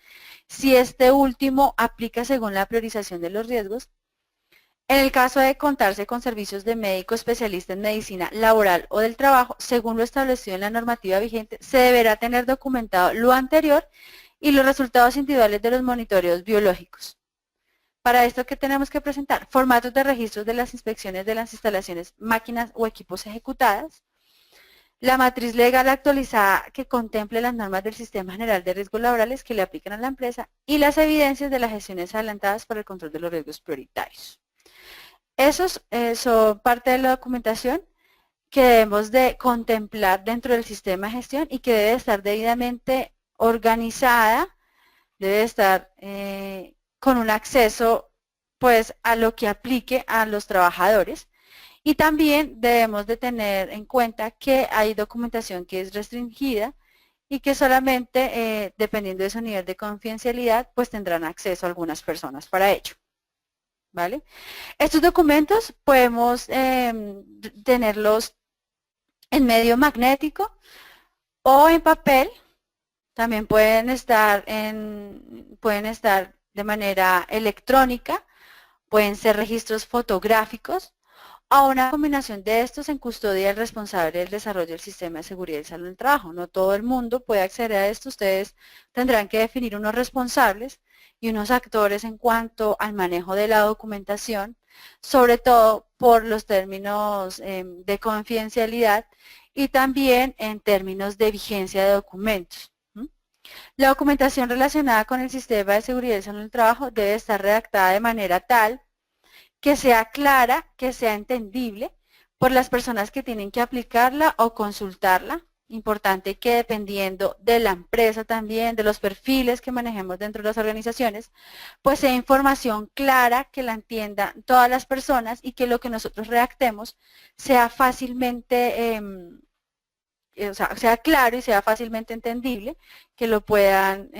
si este último aplica según la priorización de los riesgos. En el caso de contarse con servicios de médico especialista en medicina laboral o del trabajo, según lo establecido en la normativa vigente, se deberá tener documentado lo anterior y los resultados individuales de los monitoreos biológicos. Para esto, ¿qué tenemos que presentar? Formatos de registros de las inspecciones de las instalaciones, máquinas o equipos ejecutadas. La matriz legal actualizada que contemple las normas del Sistema General de Riesgos Laborales que le aplican a la empresa y las evidencias de las gestiones adelantadas para el control de los riesgos prioritarios. Esos son parte de la documentación que debemos de contemplar dentro del sistema de gestión y que debe estar debidamente organizada, debe estar con un acceso pues a lo que aplique a los trabajadores y también debemos de tener en cuenta que hay documentación que es restringida y que solamente dependiendo de su nivel de confidencialidad pues tendrán acceso a algunas personas para ello. ¿Vale? Estos documentos podemos tenerlos en medio magnético o en papel, también pueden estar de manera electrónica, pueden ser registros fotográficos o una combinación de estos en custodia del responsable del desarrollo del sistema de seguridad y salud en el trabajo. No todo el mundo puede acceder a esto, ustedes tendrán que definir unos responsables y unos actores en cuanto al manejo de la documentación, sobre todo por los términos de confidencialidad y también en términos de vigencia de documentos. La documentación relacionada con el sistema de seguridad y salud en el trabajo debe estar redactada de manera tal que sea clara, que sea entendible por las personas que tienen que aplicarla o consultarla. Importante que dependiendo de la empresa también, de los perfiles que manejemos dentro de las organizaciones, pues sea información clara, que la entiendan todas las personas y que lo que nosotros redactemos sea fácilmente, sea claro y sea fácilmente entendible, que lo puedan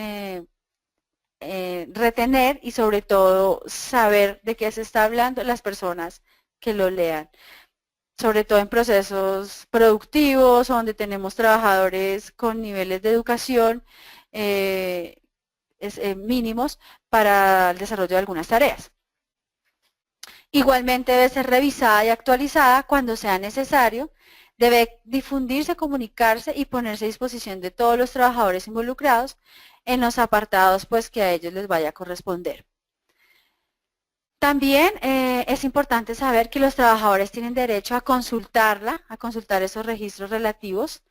retener y sobre todo saber de qué se está hablando las personas que lo lean. Sobre todo en procesos productivos, donde tenemos trabajadores con niveles de educación mínimos para el desarrollo de algunas tareas. Igualmente debe ser revisada y actualizada cuando sea necesario, debe difundirse, comunicarse y ponerse a disposición de todos los trabajadores involucrados en los apartados pues, que a ellos les vaya a corresponder. También es importante saber que los trabajadores tienen derecho a consultarla, a consultar esos registros relativos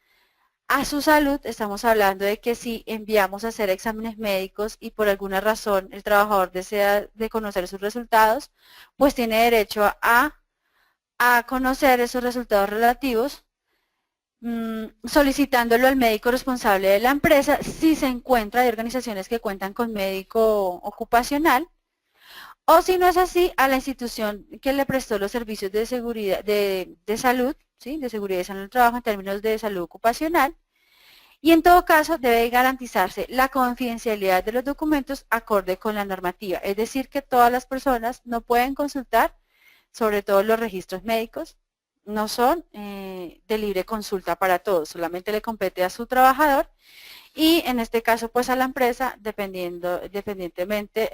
a su salud. Estamos hablando de que si enviamos a hacer exámenes médicos y por alguna razón el trabajador desea de conocer sus resultados, pues tiene derecho a conocer esos resultados relativos solicitándolo al médico responsable de la empresa si se encuentra. Hay organizaciones que cuentan con médico ocupacional, o si no es así, a la institución que le prestó los servicios de seguridad, de salud, ¿sí? De seguridad y salud en el trabajo en términos de salud ocupacional. Y en todo caso debe garantizarse la confidencialidad de los documentos acorde con la normativa. Es decir, que todas las personas no pueden consultar, sobre todo los registros médicos, no son de libre consulta para todos, solamente le compete a su trabajador y en este caso pues a la empresa, dependientemente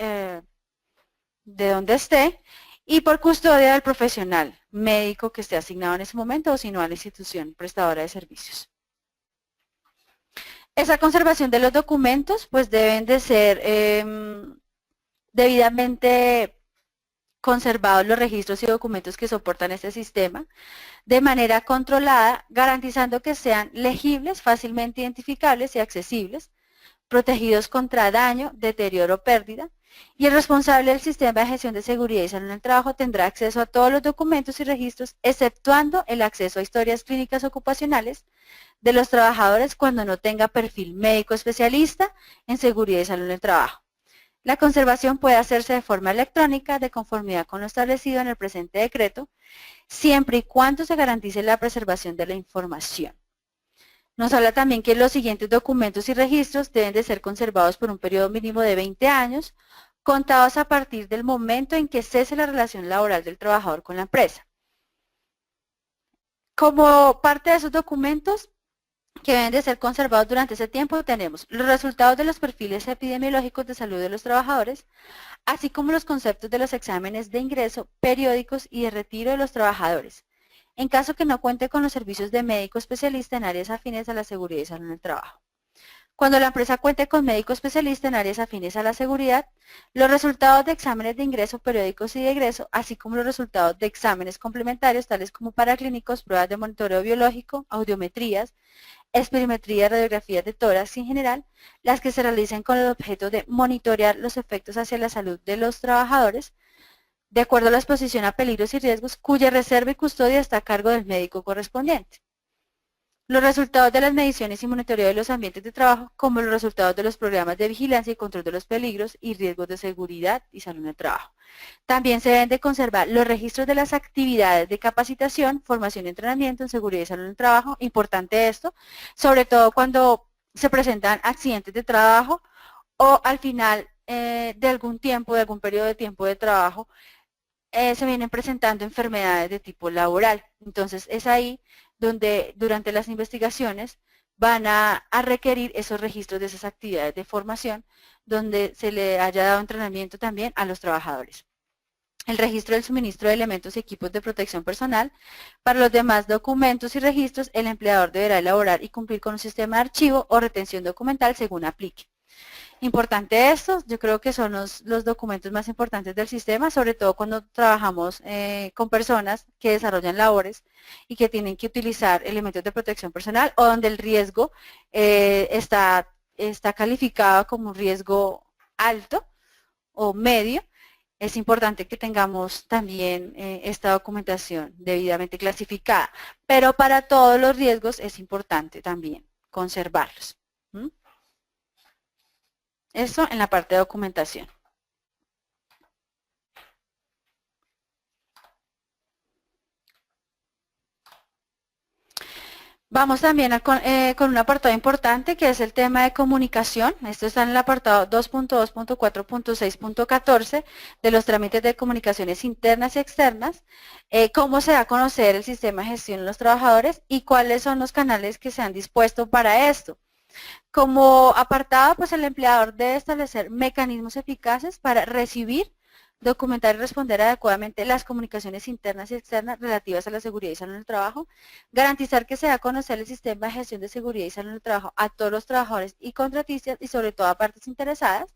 de dónde esté, y por custodia del profesional médico que esté asignado en ese momento o si no a la institución prestadora de servicios. Esa conservación de los documentos pues deben de ser debidamente conservados los registros y documentos que soportan este sistema de manera controlada, garantizando que sean legibles, fácilmente identificables y accesibles, protegidos contra daño, deterioro o pérdida, y el responsable del sistema de gestión de seguridad y salud en el trabajo tendrá acceso a todos los documentos y registros, exceptuando el acceso a historias clínicas ocupacionales de los trabajadores cuando no tenga perfil médico especialista en seguridad y salud en el trabajo. La conservación puede hacerse de forma electrónica de conformidad con lo establecido en el presente decreto, siempre y cuando se garantice la preservación de la información. Nos habla también que los siguientes documentos y registros deben de ser conservados por un periodo mínimo de 20 años, contados a partir del momento en que cese la relación laboral del trabajador con la empresa. Como parte de esos documentos que deben de ser conservados durante ese tiempo, tenemos los resultados de los perfiles epidemiológicos de salud de los trabajadores, así como los conceptos de los exámenes de ingreso, periódicos y de retiro de los trabajadores, en caso que no cuente con los servicios de médico especialista en áreas afines a la seguridad y salud en el trabajo. Cuando la empresa cuente con médico especialista en áreas afines a la seguridad, los resultados de exámenes de ingreso, periódicos y de egreso, así como los resultados de exámenes complementarios, tales como paraclínicos, pruebas de monitoreo biológico, audiometrías, espirometría, radiografías de tórax en general, las que se realicen con el objeto de monitorear los efectos hacia la salud de los trabajadores, de acuerdo a la exposición a peligros y riesgos, cuya reserva y custodia está a cargo del médico correspondiente. Los resultados de las mediciones y monitoreo de los ambientes de trabajo, como los resultados de los programas de vigilancia y control de los peligros y riesgos de seguridad y salud en el trabajo. También se deben de conservar los registros de las actividades de capacitación, formación y entrenamiento en seguridad y salud en el trabajo. Importante esto, sobre todo cuando se presentan accidentes de trabajo o al final de algún tiempo, de algún periodo de tiempo de trabajo, se vienen presentando enfermedades de tipo laboral. Entonces es ahí donde durante las investigaciones van a requerir esos registros de esas actividades de formación, donde se le haya dado entrenamiento también a los trabajadores. El registro del suministro de elementos y equipos de protección personal. Para los demás documentos y registros, el empleador deberá elaborar y cumplir con un sistema de archivo o retención documental según aplique. Importante esto, yo creo que son los documentos más importantes del sistema, sobre todo cuando trabajamos con personas que desarrollan labores y que tienen que utilizar elementos de protección personal o donde el riesgo está calificado como un riesgo alto o medio. Es importante que tengamos también esta documentación debidamente clasificada, pero para todos los riesgos es importante también conservarlos. Eso en la parte de documentación. Vamos también con un apartado importante que es el tema de comunicación. Esto está en el apartado 2.2.4.6.14 de los trámites de comunicaciones internas y externas. Cómo se da a conocer el sistema de gestión de los trabajadores y cuáles son los canales que se han dispuesto para esto. Como apartado, pues el empleador debe establecer mecanismos eficaces para recibir, documentar y responder adecuadamente las comunicaciones internas y externas relativas a la seguridad y salud en el trabajo, garantizar que se da a conocer el sistema de gestión de seguridad y salud en el trabajo a todos los trabajadores y contratistas y sobre todo a partes interesadas,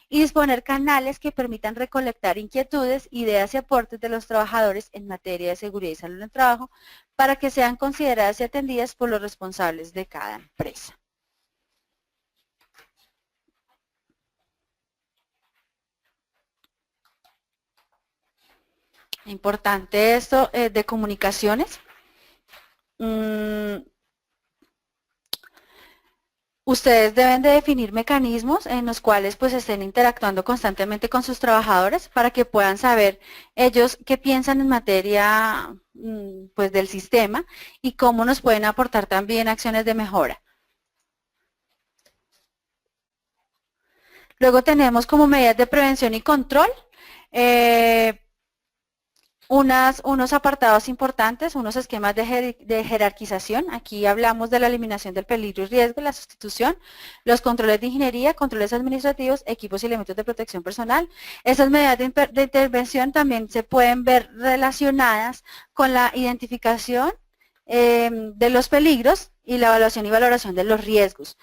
y disponer canales que permitan recolectar inquietudes, ideas y aportes de los trabajadores en materia de seguridad y salud en el trabajo para que sean consideradas y atendidas por los responsables de cada empresa. Importante esto de comunicaciones. Ustedes deben de definir mecanismos en los cuales pues estén interactuando constantemente con sus trabajadores para que puedan saber ellos qué piensan en materia pues del sistema y cómo nos pueden aportar también acciones de mejora. Luego tenemos como medidas de prevención y control unos apartados importantes, unos esquemas de jerarquización. Aquí hablamos de la eliminación del peligro y riesgo, la sustitución, los controles de ingeniería, controles administrativos, equipos y elementos de protección personal. Esas medidas de intervención también se pueden ver relacionadas con la identificación de los peligros y la evaluación y valoración de los riesgos.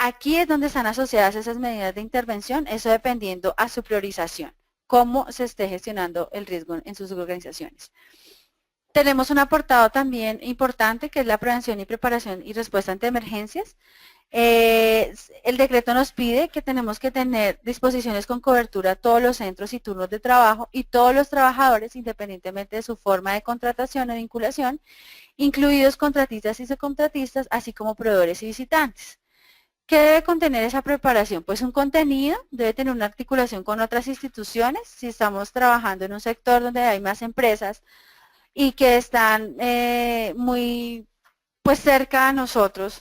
Aquí es donde están asociadas esas medidas de intervención, eso dependiendo a su priorización, cómo se esté gestionando el riesgo en sus organizaciones. Tenemos un apartado también importante que es la prevención y preparación y respuesta ante emergencias. El decreto nos pide que tenemos que tener disposiciones con cobertura a todos los centros y turnos de trabajo y todos los trabajadores, independientemente de su forma de contratación o vinculación, incluidos contratistas y subcontratistas, así como proveedores y visitantes. ¿Qué debe contener esa preparación? Pues un contenido, debe tener una articulación con otras instituciones, si estamos trabajando en un sector donde hay más empresas y que están muy pues cerca a nosotros,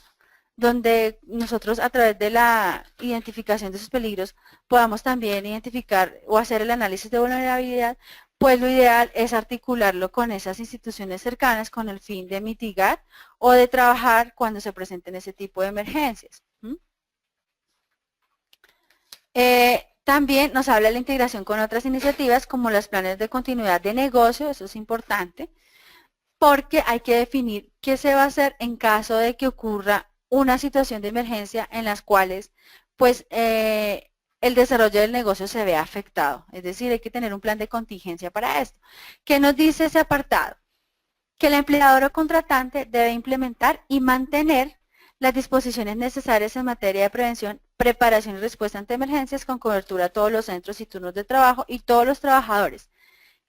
donde nosotros a través de la identificación de sus peligros podamos también identificar o hacer el análisis de vulnerabilidad, pues lo ideal es articularlo con esas instituciones cercanas con el fin de mitigar o de trabajar cuando se presenten ese tipo de emergencias. También nos habla de la integración con otras iniciativas como los planes de continuidad de negocio, eso es importante, porque hay que definir qué se va a hacer en caso de que ocurra una situación de emergencia en las cuales pues el desarrollo del negocio se vea afectado. Es decir, hay que tener un plan de contingencia para esto. ¿Qué nos dice ese apartado? Que el empleador o contratante debe implementar y mantener las disposiciones necesarias en materia de prevención, preparación y respuesta ante emergencias con cobertura a todos los centros y turnos de trabajo y todos los trabajadores,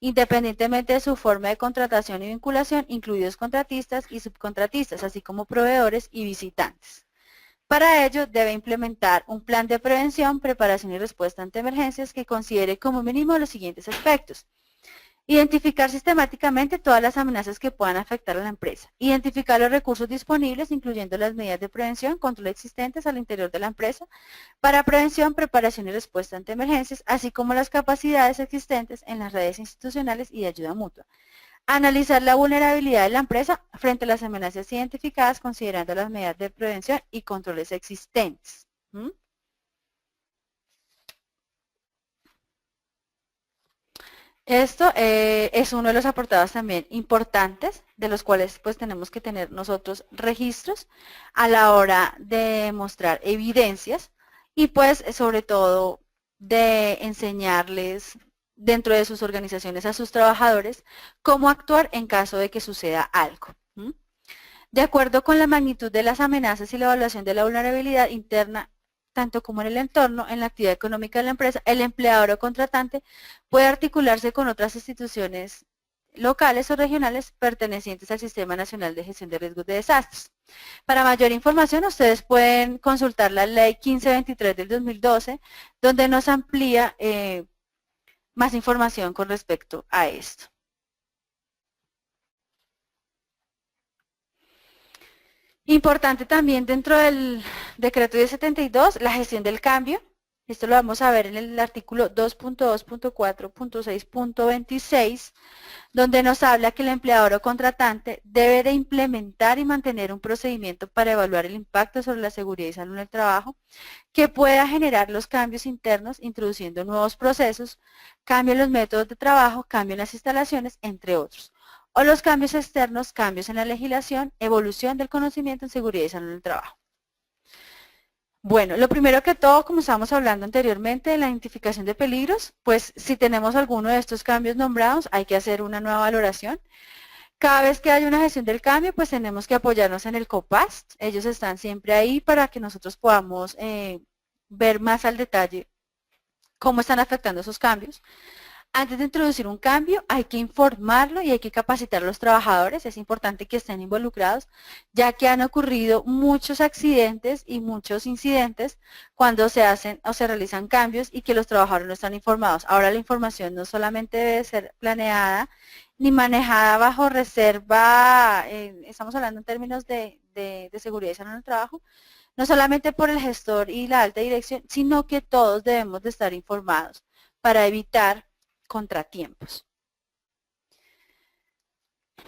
independientemente de su forma de contratación y vinculación, incluidos contratistas y subcontratistas, así como proveedores y visitantes. Para ello, debe implementar un plan de prevención, preparación y respuesta ante emergencias que considere como mínimo los siguientes aspectos. Identificar sistemáticamente todas las amenazas que puedan afectar a la empresa. Identificar los recursos disponibles, incluyendo las medidas de prevención, control existentes al interior de la empresa, para prevención, preparación y respuesta ante emergencias, así como las capacidades existentes en las redes institucionales y de ayuda mutua. Analizar la vulnerabilidad de la empresa frente a las amenazas identificadas, considerando las medidas de prevención y controles existentes. Esto es uno de los apartados también importantes, de los cuales pues tenemos que tener nosotros registros a la hora de mostrar evidencias y pues sobre todo de enseñarles dentro de sus organizaciones a sus trabajadores cómo actuar en caso de que suceda algo. De acuerdo con la magnitud de las amenazas y la evaluación de la vulnerabilidad interna, tanto como en el entorno, en la actividad económica de la empresa, el empleador o contratante puede articularse con otras instituciones locales o regionales pertenecientes al Sistema Nacional de Gestión de Riesgos de Desastres. Para mayor información, ustedes pueden consultar la Ley 1523 del 2012, donde nos amplía más información con respecto a esto. Importante también dentro del decreto 1072, la gestión del cambio. Esto lo vamos a ver en el artículo 2.2.4.6.26, donde nos habla que el empleador o contratante debe de implementar y mantener un procedimiento para evaluar el impacto sobre la seguridad y salud en el trabajo, que pueda generar los cambios internos, introduciendo nuevos procesos, cambio en los métodos de trabajo, cambio en las instalaciones, entre otros. O los cambios externos, cambios en la legislación, evolución del conocimiento en seguridad y salud en el trabajo. Bueno, lo primero que todo, como estábamos hablando anteriormente, de la identificación de peligros, pues si tenemos alguno de estos cambios nombrados, hay que hacer una nueva valoración. Cada vez que hay una gestión del cambio, pues tenemos que apoyarnos en el COPAST. Ellos están siempre ahí para que nosotros podamos ver más al detalle cómo están afectando esos cambios. Antes de introducir un cambio, hay que informarlo y hay que capacitar a los trabajadores. Es importante que estén involucrados, ya que han ocurrido muchos accidentes y muchos incidentes cuando se hacen o se realizan cambios y que los trabajadores no están informados. Ahora la información no solamente debe ser planeada ni manejada bajo reserva, estamos hablando en términos de seguridad y salud en el trabajo, no solamente por el gestor y la alta dirección, sino que todos debemos de estar informados para evitar contratiempos.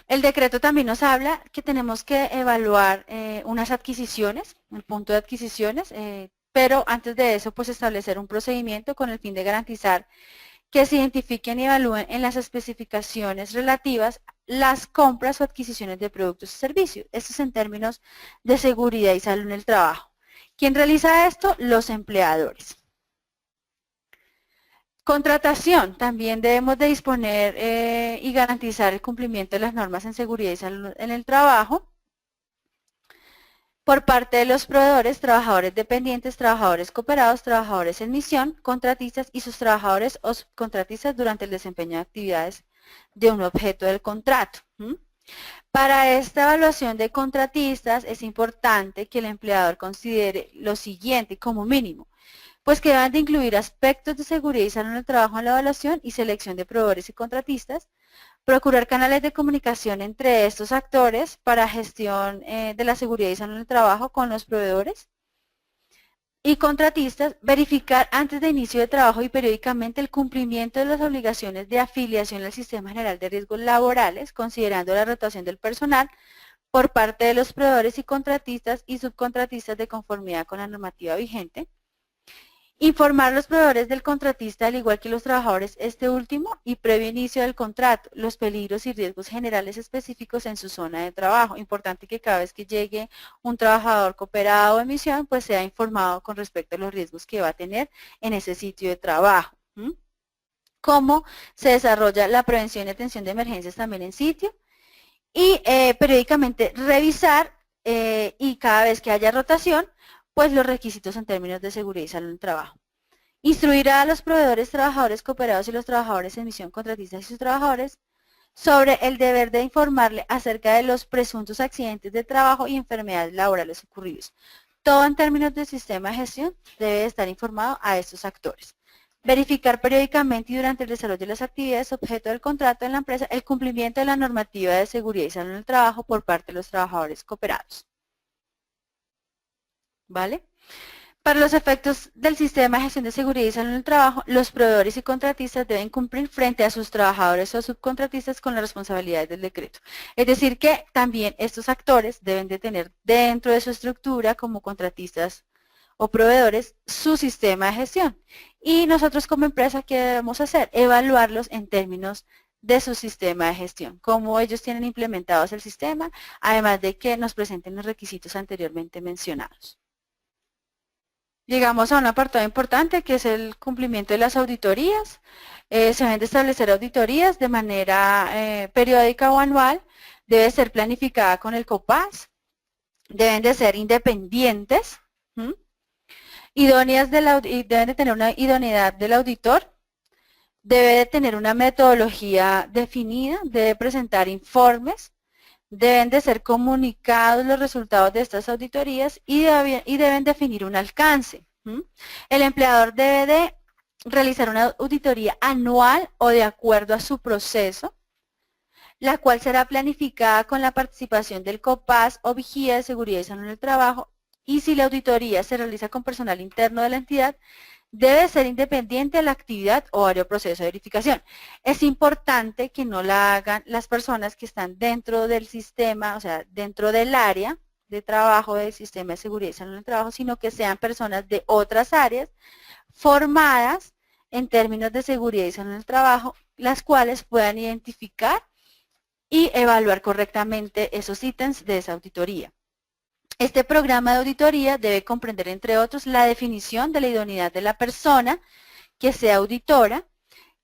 El decreto también nos habla que tenemos que evaluar unas adquisiciones, el punto de adquisiciones, pero antes de eso, pues establecer un procedimiento con el fin de garantizar que se identifiquen y evalúen en las especificaciones relativas las compras o adquisiciones de productos y servicios. Esto es en términos de seguridad y salud en el trabajo. ¿Quién realiza esto? Los empleadores. Contratación. También debemos de disponer y garantizar el cumplimiento de las normas en seguridad y salud en el trabajo por parte de los proveedores, trabajadores dependientes, trabajadores cooperados, trabajadores en misión, contratistas y sus trabajadores o subcontratistas durante el desempeño de actividades de un objeto del contrato. Para esta evaluación de contratistas es importante que el empleador considere lo siguiente como mínimo, pues que deben de incluir aspectos de seguridad y salud en el trabajo en la evaluación y selección de proveedores y contratistas, procurar canales de comunicación entre estos actores para gestión de la seguridad y salud en el trabajo con los proveedores y contratistas, verificar antes de inicio de trabajo y periódicamente el cumplimiento de las obligaciones de afiliación al Sistema General de Riesgos Laborales, considerando la rotación del personal por parte de los proveedores y contratistas y subcontratistas de conformidad con la normativa vigente. Informar a los proveedores del contratista, al igual que los trabajadores, este último y previo inicio del contrato, los peligros y riesgos generales específicos en su zona de trabajo. Importante que cada vez que llegue un trabajador cooperado o en misión, pues sea informado con respecto a los riesgos que va a tener en ese sitio de trabajo. Cómo se desarrolla la prevención y atención de emergencias también en sitio. Y periódicamente revisar y cada vez que haya rotación, pues los requisitos en términos de seguridad y salud en el trabajo. Instruir a los proveedores, trabajadores cooperados y los trabajadores en misión, contratistas y sus trabajadores sobre el deber de informarle acerca de los presuntos accidentes de trabajo y enfermedades laborales ocurridos. Todo en términos del sistema de gestión debe estar informado a estos actores. Verificar periódicamente y durante el desarrollo de las actividades objeto del contrato en la empresa el cumplimiento de la normativa de seguridad y salud en el trabajo por parte de los trabajadores cooperados. ¿Vale? Para los efectos del sistema de gestión de seguridad y salud en el trabajo, los proveedores y contratistas deben cumplir frente a sus trabajadores o subcontratistas con las responsabilidades del decreto. Es decir, que también estos actores deben de tener dentro de su estructura como contratistas o proveedores su sistema de gestión. Y nosotros como empresa, ¿qué debemos hacer? Evaluarlos en términos de su sistema de gestión, cómo ellos tienen implementados el sistema, además de que nos presenten los requisitos anteriormente mencionados. Llegamos a un apartado importante que es el cumplimiento de las auditorías. Se deben de establecer auditorías de manera periódica o anual, debe ser planificada con el COPAS, deben de ser independientes, deben de tener una idoneidad del auditor, debe de tener una metodología definida, debe presentar informes, deben de ser comunicados los resultados de estas auditorías y deben definir un alcance. El empleador debe de realizar una auditoría anual o de acuerdo a su proceso, la cual será planificada con la participación del COPAS o Vigía de Seguridad y Salud en el Trabajo, y si la auditoría se realiza con personal interno de la entidad, debe ser independiente de la actividad o área o proceso de verificación. Es importante que no la hagan las personas que están dentro del sistema, o sea, dentro del área de trabajo del sistema de seguridad y salud en el trabajo, sino que sean personas de otras áreas formadas en términos de seguridad y salud en el trabajo, las cuales puedan identificar y evaluar correctamente esos ítems de esa auditoría. Este programa de auditoría debe comprender, entre otros, la definición de la idoneidad de la persona que sea auditora,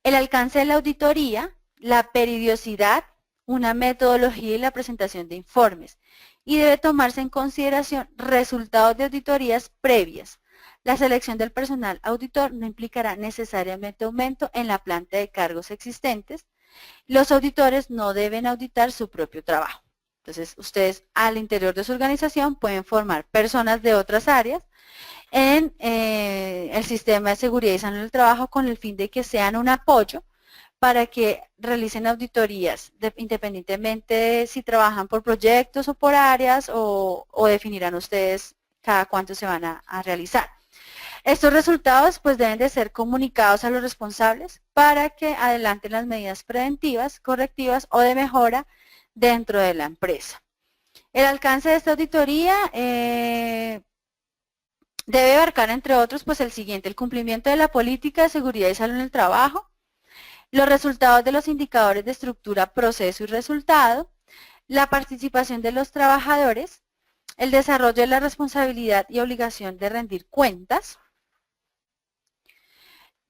el alcance de la auditoría, la periodicidad, una metodología y la presentación de informes. Y debe tomarse en consideración resultados de auditorías previas, La selección del personal auditor no implicará necesariamente aumento en la planta de cargos existentes. Los auditores no deben auditar su propio trabajo. Entonces, ustedes al interior de su organización pueden formar personas de otras áreas en el sistema de seguridad y salud del trabajo con el fin de que sean un apoyo para que realicen auditorías independientemente de si trabajan por proyectos o por áreas o definirán ustedes cada cuánto se van a realizar. Estos resultados pues deben de ser comunicados a los responsables para que adelanten las medidas preventivas, correctivas o de mejora dentro de la empresa. El alcance de esta auditoría debe abarcar, entre otros, pues el siguiente: el cumplimiento de la política de seguridad y salud en el trabajo, los resultados de los indicadores de estructura, proceso y resultado, la participación de los trabajadores, el desarrollo de la responsabilidad y obligación de rendir cuentas,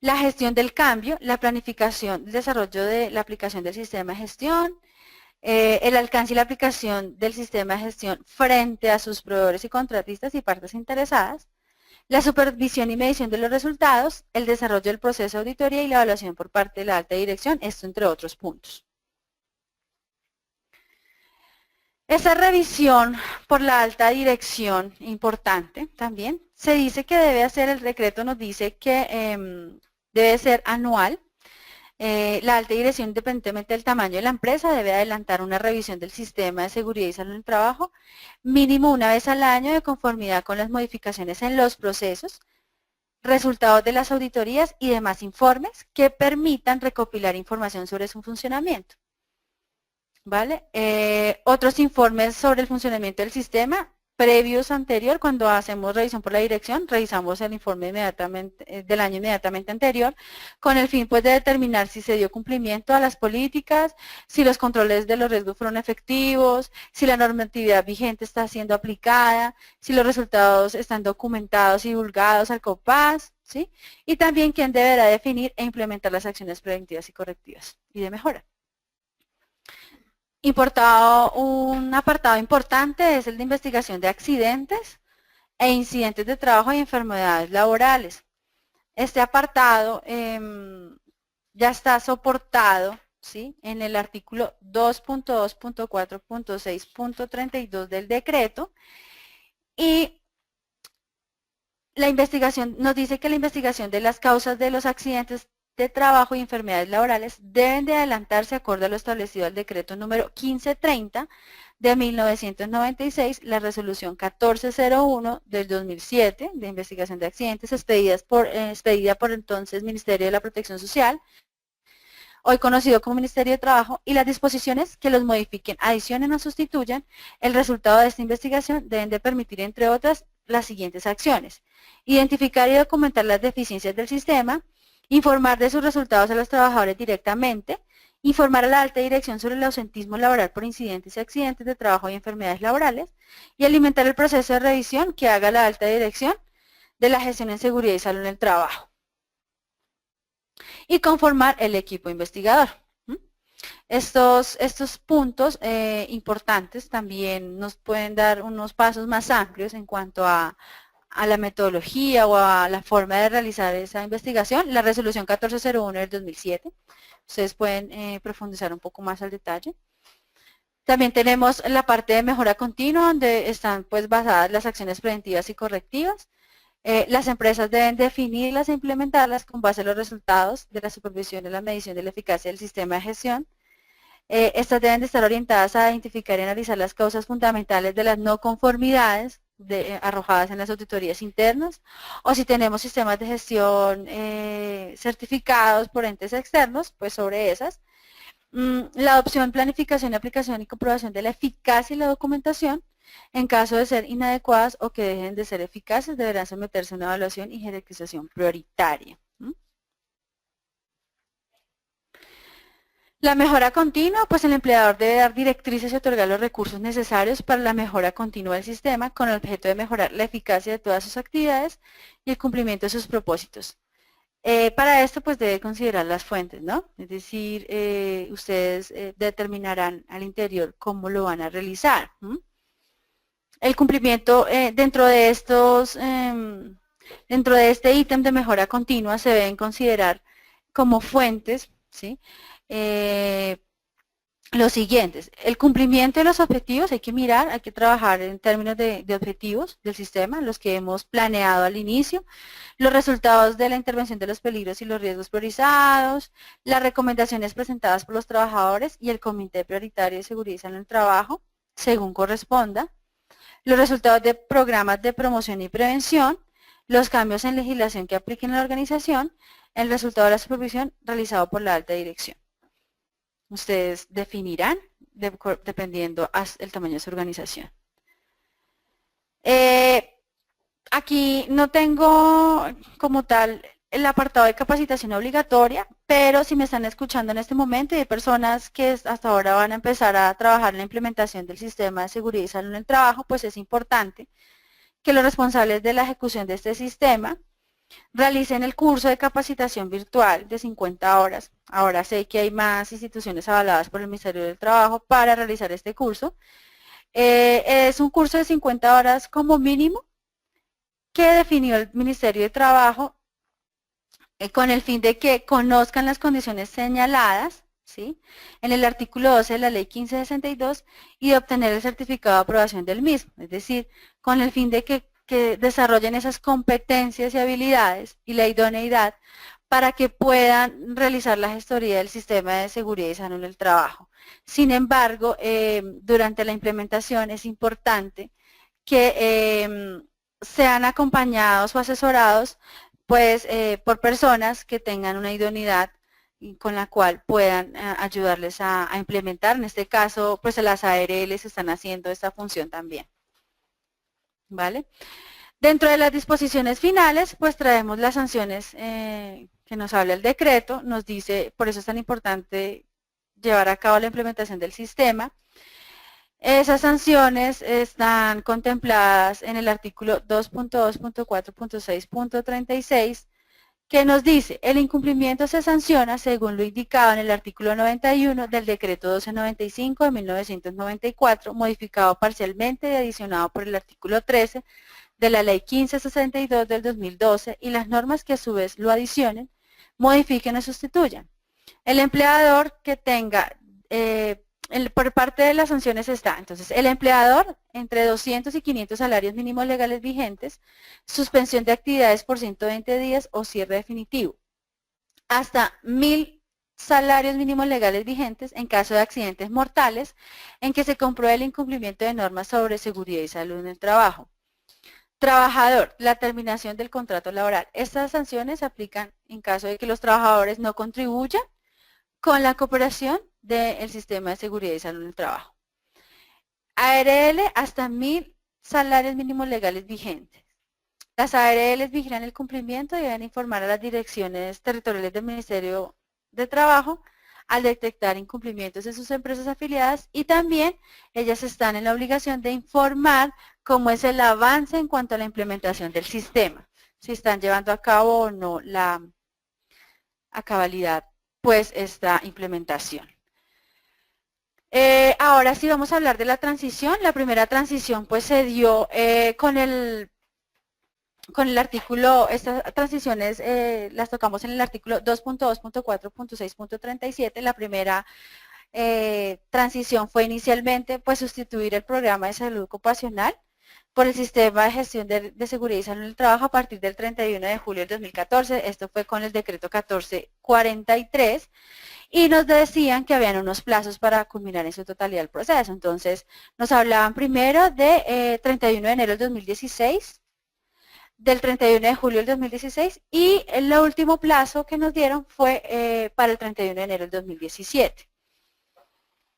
la gestión del cambio, la planificación, el desarrollo de la aplicación del sistema de gestión, el alcance y la aplicación del sistema de gestión frente a sus proveedores y contratistas y partes interesadas, la supervisión y medición de los resultados, el desarrollo del proceso de auditoría y la evaluación por parte de la alta dirección, esto entre otros puntos. Esa revisión por la alta dirección, importante también, se dice que debe hacer, el decreto nos dice que debe ser anual. La alta dirección, independientemente del tamaño de la empresa, debe adelantar una revisión del sistema de seguridad y salud en el trabajo, mínimo una vez al año, de conformidad con las modificaciones en los procesos, resultados de las auditorías y demás informes que permitan recopilar información sobre su funcionamiento. ¿Vale? Otros informes sobre el funcionamiento del sistema previos anterior, cuando hacemos revisión por la dirección, revisamos el informe inmediatamente, del año inmediatamente anterior, con el fin pues de determinar si se dio cumplimiento a las políticas, si los controles de los riesgos fueron efectivos, si la normatividad vigente está siendo aplicada, si los resultados están documentados y divulgados al COPAS, ¿sí? Y también quién deberá definir e implementar las acciones preventivas y correctivas y de mejora. Un apartado importante es el de investigación de accidentes e incidentes de trabajo y enfermedades laborales. Este apartado ya está soportado, ¿sí?, en el artículo 2.2.4.6.32 del decreto, y la investigación nos dice que la investigación de las causas de los accidentes de trabajo y enfermedades laborales deben de adelantarse acorde a lo establecido al decreto número 1530 de 1996, la resolución 1401 del 2007 de investigación de accidentes expedida por entonces Ministerio de la Protección Social, hoy conocido como Ministerio de Trabajo, y las disposiciones que los modifiquen, adicionen o sustituyan el resultado de esta investigación deben de permitir, entre otras, las siguientes acciones: identificar y documentar las deficiencias del sistema, informar de sus resultados a los trabajadores directamente, informar a la alta dirección sobre el ausentismo laboral por incidentes y accidentes de trabajo y enfermedades laborales, y alimentar el proceso de revisión que haga la alta dirección de la gestión en seguridad y salud en el trabajo, y conformar el equipo investigador. Estos puntos importantes también nos pueden dar unos pasos más amplios en cuanto a la metodología o a la forma de realizar esa investigación. La resolución 1401 del 2007, ustedes pueden profundizar un poco más al detalle. También tenemos la parte de mejora continua, donde están pues basadas las acciones preventivas y correctivas. Las empresas deben definirlas e implementarlas con base en los resultados de la supervisión y la medición de la eficacia del sistema de gestión. Estas deben de estar orientadas a identificar y analizar las causas fundamentales de las no conformidades arrojadas en las auditorías internas, o si tenemos sistemas de gestión certificados por entes externos, pues sobre esas. La adopción, planificación, aplicación y comprobación de la eficacia y la documentación. En caso de ser inadecuadas o que dejen de ser eficaces, deberán someterse a una evaluación y jerarquización prioritaria. La mejora continua, pues el empleador debe dar directrices y otorgar los recursos necesarios para la mejora continua del sistema, con el objeto de mejorar la eficacia de todas sus actividades y el cumplimiento de sus propósitos. Para esto, pues debe considerar las fuentes, ¿no? Es decir, ustedes determinarán al interior cómo lo van a realizar. El cumplimiento dentro de estos Dentro de este ítem de mejora continua se deben considerar como fuentes, ¿sí? Los siguientes, el cumplimiento de los objetivos, hay que mirar, hay que trabajar en términos de objetivos del sistema, los que hemos planeado al inicio, los resultados de la intervención de los peligros y los riesgos priorizados, las recomendaciones presentadas por los trabajadores y el Comité Prioritario de Seguridad y Salud en el Trabajo, según corresponda, los resultados de programas de promoción y prevención, los cambios en legislación que apliquen a la organización, el resultado de la supervisión realizado por la alta dirección. Ustedes definirán dependiendo del tamaño de su organización. Aquí no tengo como tal el apartado de capacitación obligatoria, pero si me están escuchando en este momento y hay personas que hasta ahora van a empezar a trabajar en la implementación del sistema de seguridad y salud en el trabajo, pues es importante que los responsables de la ejecución de este sistema realicen el curso de capacitación virtual de 50 horas. Ahora sé que hay más instituciones avaladas por el Ministerio del Trabajo para realizar este curso. Es un curso de 50 horas como mínimo que definió el Ministerio de Trabajo con el fin de que conozcan las condiciones señaladas, ¿sí?, en el artículo 12 de la Ley 1562 y de obtener el certificado de aprobación del mismo, es decir, con el fin de que desarrollen esas competencias y habilidades y la idoneidad para que puedan realizar la gestoría del sistema de seguridad y salud en el trabajo. Sin embargo, durante la implementación es importante que sean acompañados o asesorados pues por personas que tengan una idoneidad y con la cual puedan ayudarles a implementar. En este caso, pues las ARLs están haciendo esta función también. ¿Vale? Dentro de las disposiciones finales, pues traemos las sanciones que nos habla el decreto, nos dice, por eso es tan importante llevar a cabo la implementación del sistema. Esas sanciones están contempladas en el artículo 2.2.4.6.36, que nos dice, el incumplimiento se sanciona según lo indicado en el artículo 91 del decreto 1295 de 1994, modificado parcialmente y adicionado por el artículo 13 de la Ley 1562 del 2012 y las normas que a su vez lo adicionen, modifiquen o sustituyan. El empleador que tenga, por parte de las sanciones está, entonces, el empleador entre 200 y 500 salarios mínimos legales vigentes, suspensión de actividades por 120 días o cierre definitivo, hasta 1000 salarios mínimos legales vigentes en caso de accidentes mortales en que se compruebe el incumplimiento de normas sobre seguridad y salud en el trabajo. Trabajador, la terminación del contrato laboral. Estas sanciones se aplican en caso de que los trabajadores no contribuyan con la cooperación del sistema de seguridad y salud en el trabajo. ARL hasta 1000 salarios mínimos legales vigentes. Las ARLs vigilan el cumplimiento y deben informar a las direcciones territoriales del Ministerio de Trabajo al detectar incumplimientos en sus empresas afiliadas y también ellas están en la obligación de informar cómo es el avance en cuanto a la implementación del sistema, si están llevando a cabo o no a cabalidad pues esta implementación. Ahora sí vamos a hablar de la transición. La primera transición pues se dio con el artículo, estas transiciones las tocamos en el artículo 2.2.4.6.37. La primera transición fue inicialmente pues sustituir el programa de salud ocupacional por el sistema de gestión de seguridad y salud en el trabajo a partir del 31 de julio del 2014. Esto fue con el decreto 1443 y nos decían que habían unos plazos para culminar en su totalidad el proceso. Entonces nos hablaban primero de 31 de enero del 2016, del 31 de julio del 2016 y el último plazo que nos dieron fue para el 31 de enero del 2017.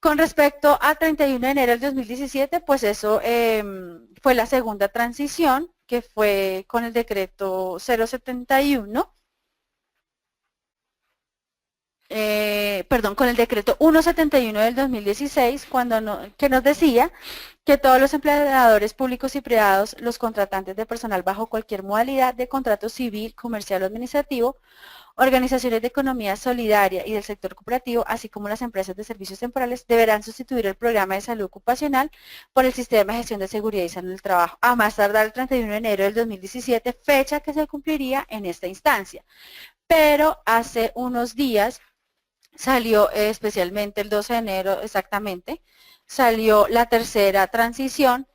Con respecto a 31 de enero del 2017, pues eso fue la segunda transición, que fue con el decreto 071. perdón, con el decreto 171 del 2016, que nos decía que todos los empleadores públicos y privados, los contratantes de personal bajo cualquier modalidad de contrato civil, comercial o administrativo, organizaciones de economía solidaria y del sector cooperativo, así como las empresas de servicios temporales, deberán sustituir el programa de salud ocupacional por el sistema de gestión de seguridad y salud en el trabajo, a más tardar el 31 de enero del 2017, fecha que se cumpliría en esta instancia. Pero hace unos días salió, especialmente el 12 de enero exactamente, salió la tercera transición,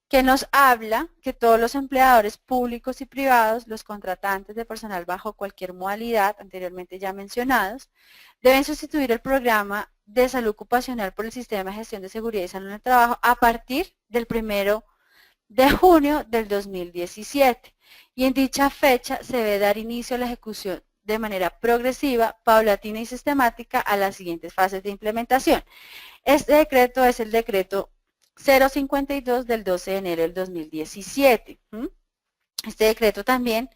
que nos habla que todos los empleadores públicos y privados, los contratantes de personal bajo cualquier modalidad, anteriormente ya mencionados, deben sustituir el programa de salud ocupacional por el sistema de gestión de seguridad y salud en el trabajo a partir del 1 de junio del 2017. Y en dicha fecha se debe dar inicio a la ejecución de manera progresiva, paulatina y sistemática a las siguientes fases de implementación. Este decreto es el decreto 052 del 12 de enero del 2017. Este decreto también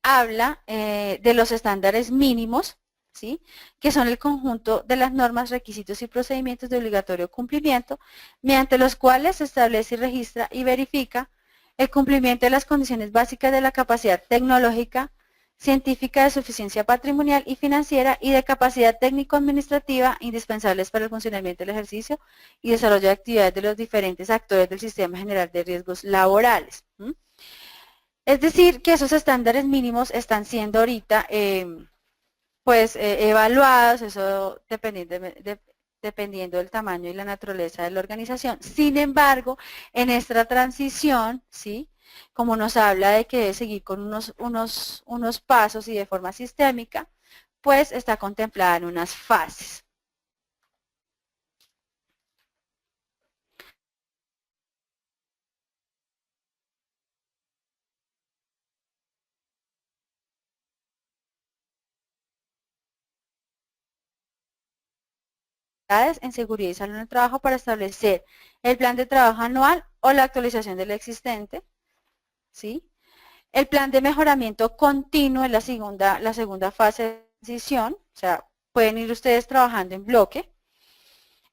habla de los estándares mínimos, ¿sí?, que son el conjunto de las normas, requisitos y procedimientos de obligatorio cumplimiento, mediante los cuales se establece y registra y verifica el cumplimiento de las condiciones básicas de la capacidad tecnológica, científica, de suficiencia patrimonial y financiera y de capacidad técnico-administrativa indispensables para el funcionamiento del ejercicio y desarrollo de actividades de los diferentes actores del sistema general de riesgos laborales. Es decir, que esos estándares mínimos están siendo ahorita evaluados, eso dependiendo del tamaño y la naturaleza de la organización. Sin embargo, en esta transición, ¿sí?, como nos habla de que debe seguir con unos pasos y de forma sistémica, pues está contemplada en unas fases. En seguridad y salud en el trabajo para establecer el plan de trabajo anual o la actualización del existente, ¿sí? El plan de mejoramiento continuo es la segunda fase de transición, o sea, pueden ir ustedes trabajando en bloque.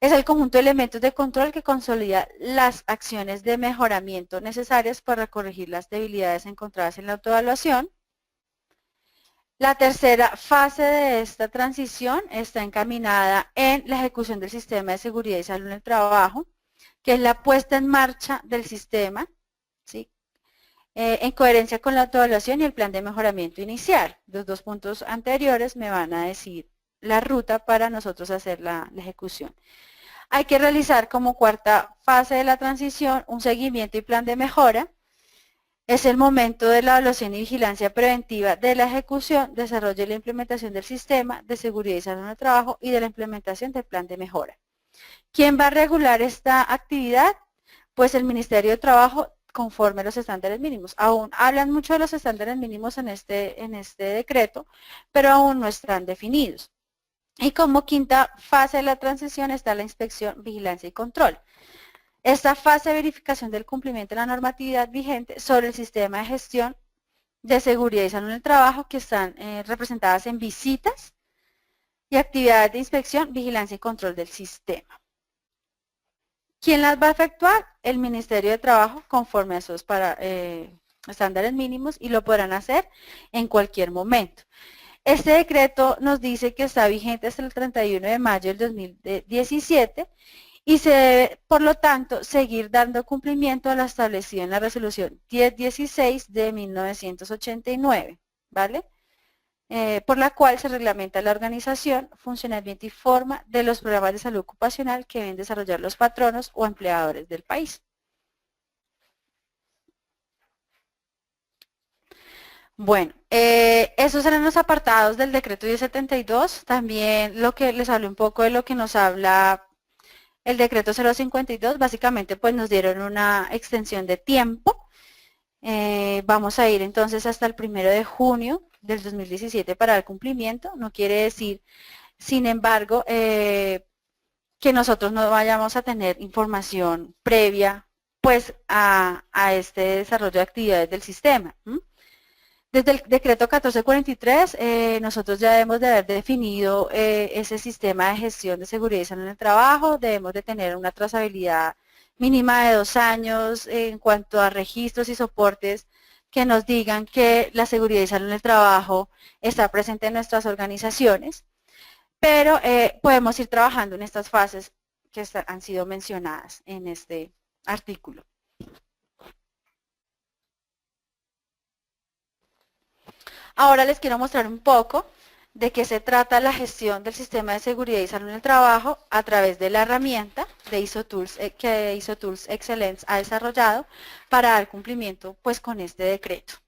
Es el conjunto de elementos de control que consolida las acciones de mejoramiento necesarias para corregir las debilidades encontradas en la autoevaluación. La tercera fase de esta transición está encaminada en la ejecución del sistema de seguridad y salud en el trabajo, que es la puesta en marcha del sistema, ¿sí?, en coherencia con la autoevaluación y el plan de mejoramiento inicial. Los dos puntos anteriores me van a decir la ruta para nosotros hacer la ejecución. Hay que realizar como cuarta fase de la transición un seguimiento y plan de mejora. Es el momento de la evaluación y vigilancia preventiva de la ejecución, desarrollo y la implementación del sistema de seguridad y salud en el trabajo y de la implementación del plan de mejora. ¿Quién va a regular esta actividad? Pues el Ministerio de Trabajo, conforme a los estándares mínimos. Aún hablan mucho de los estándares mínimos en este decreto, pero aún no están definidos. Y como quinta fase de la transición está la inspección, vigilancia y control. Esta fase de verificación del cumplimiento de la normatividad vigente sobre el sistema de gestión de seguridad y salud en el trabajo, que están representadas en visitas y actividades de inspección, vigilancia y control del sistema. ¿Quién las va a efectuar? El Ministerio de Trabajo, conforme a esos estándares mínimos, y lo podrán hacer en cualquier momento. Este decreto nos dice que está vigente hasta el 31 de mayo del 2017 y se debe, por lo tanto, seguir dando cumplimiento a lo establecido en la resolución 1016 de 1989, ¿vale? Por la cual se reglamenta la organización, funcionamiento y forma de los programas de salud ocupacional que deben desarrollar los patronos o empleadores del país. Bueno, esos eran los apartados del decreto 1072. También lo que les hablé un poco de lo que nos habla el decreto 052, básicamente pues nos dieron una extensión de tiempo. Vamos a ir entonces hasta el 1 de junio del 2017 para el cumplimiento. No quiere decir, sin embargo, que nosotros no vayamos a tener información previa pues a este desarrollo de actividades del sistema. Desde el decreto 1443, nosotros ya debemos de haber definido ese sistema de gestión de seguridad y salud en el trabajo, debemos de tener una trazabilidad mínima de 2 años en cuanto a registros y soportes que nos digan que la seguridad y salud en el trabajo está presente en nuestras organizaciones, pero podemos ir trabajando en estas fases que han sido mencionadas en este artículo. Ahora les quiero mostrar un poco de qué se trata la gestión del sistema de seguridad y salud en el trabajo a través de la herramienta de ISO Tools que ISO Tools Excellence ha desarrollado para dar cumplimiento pues con este decreto.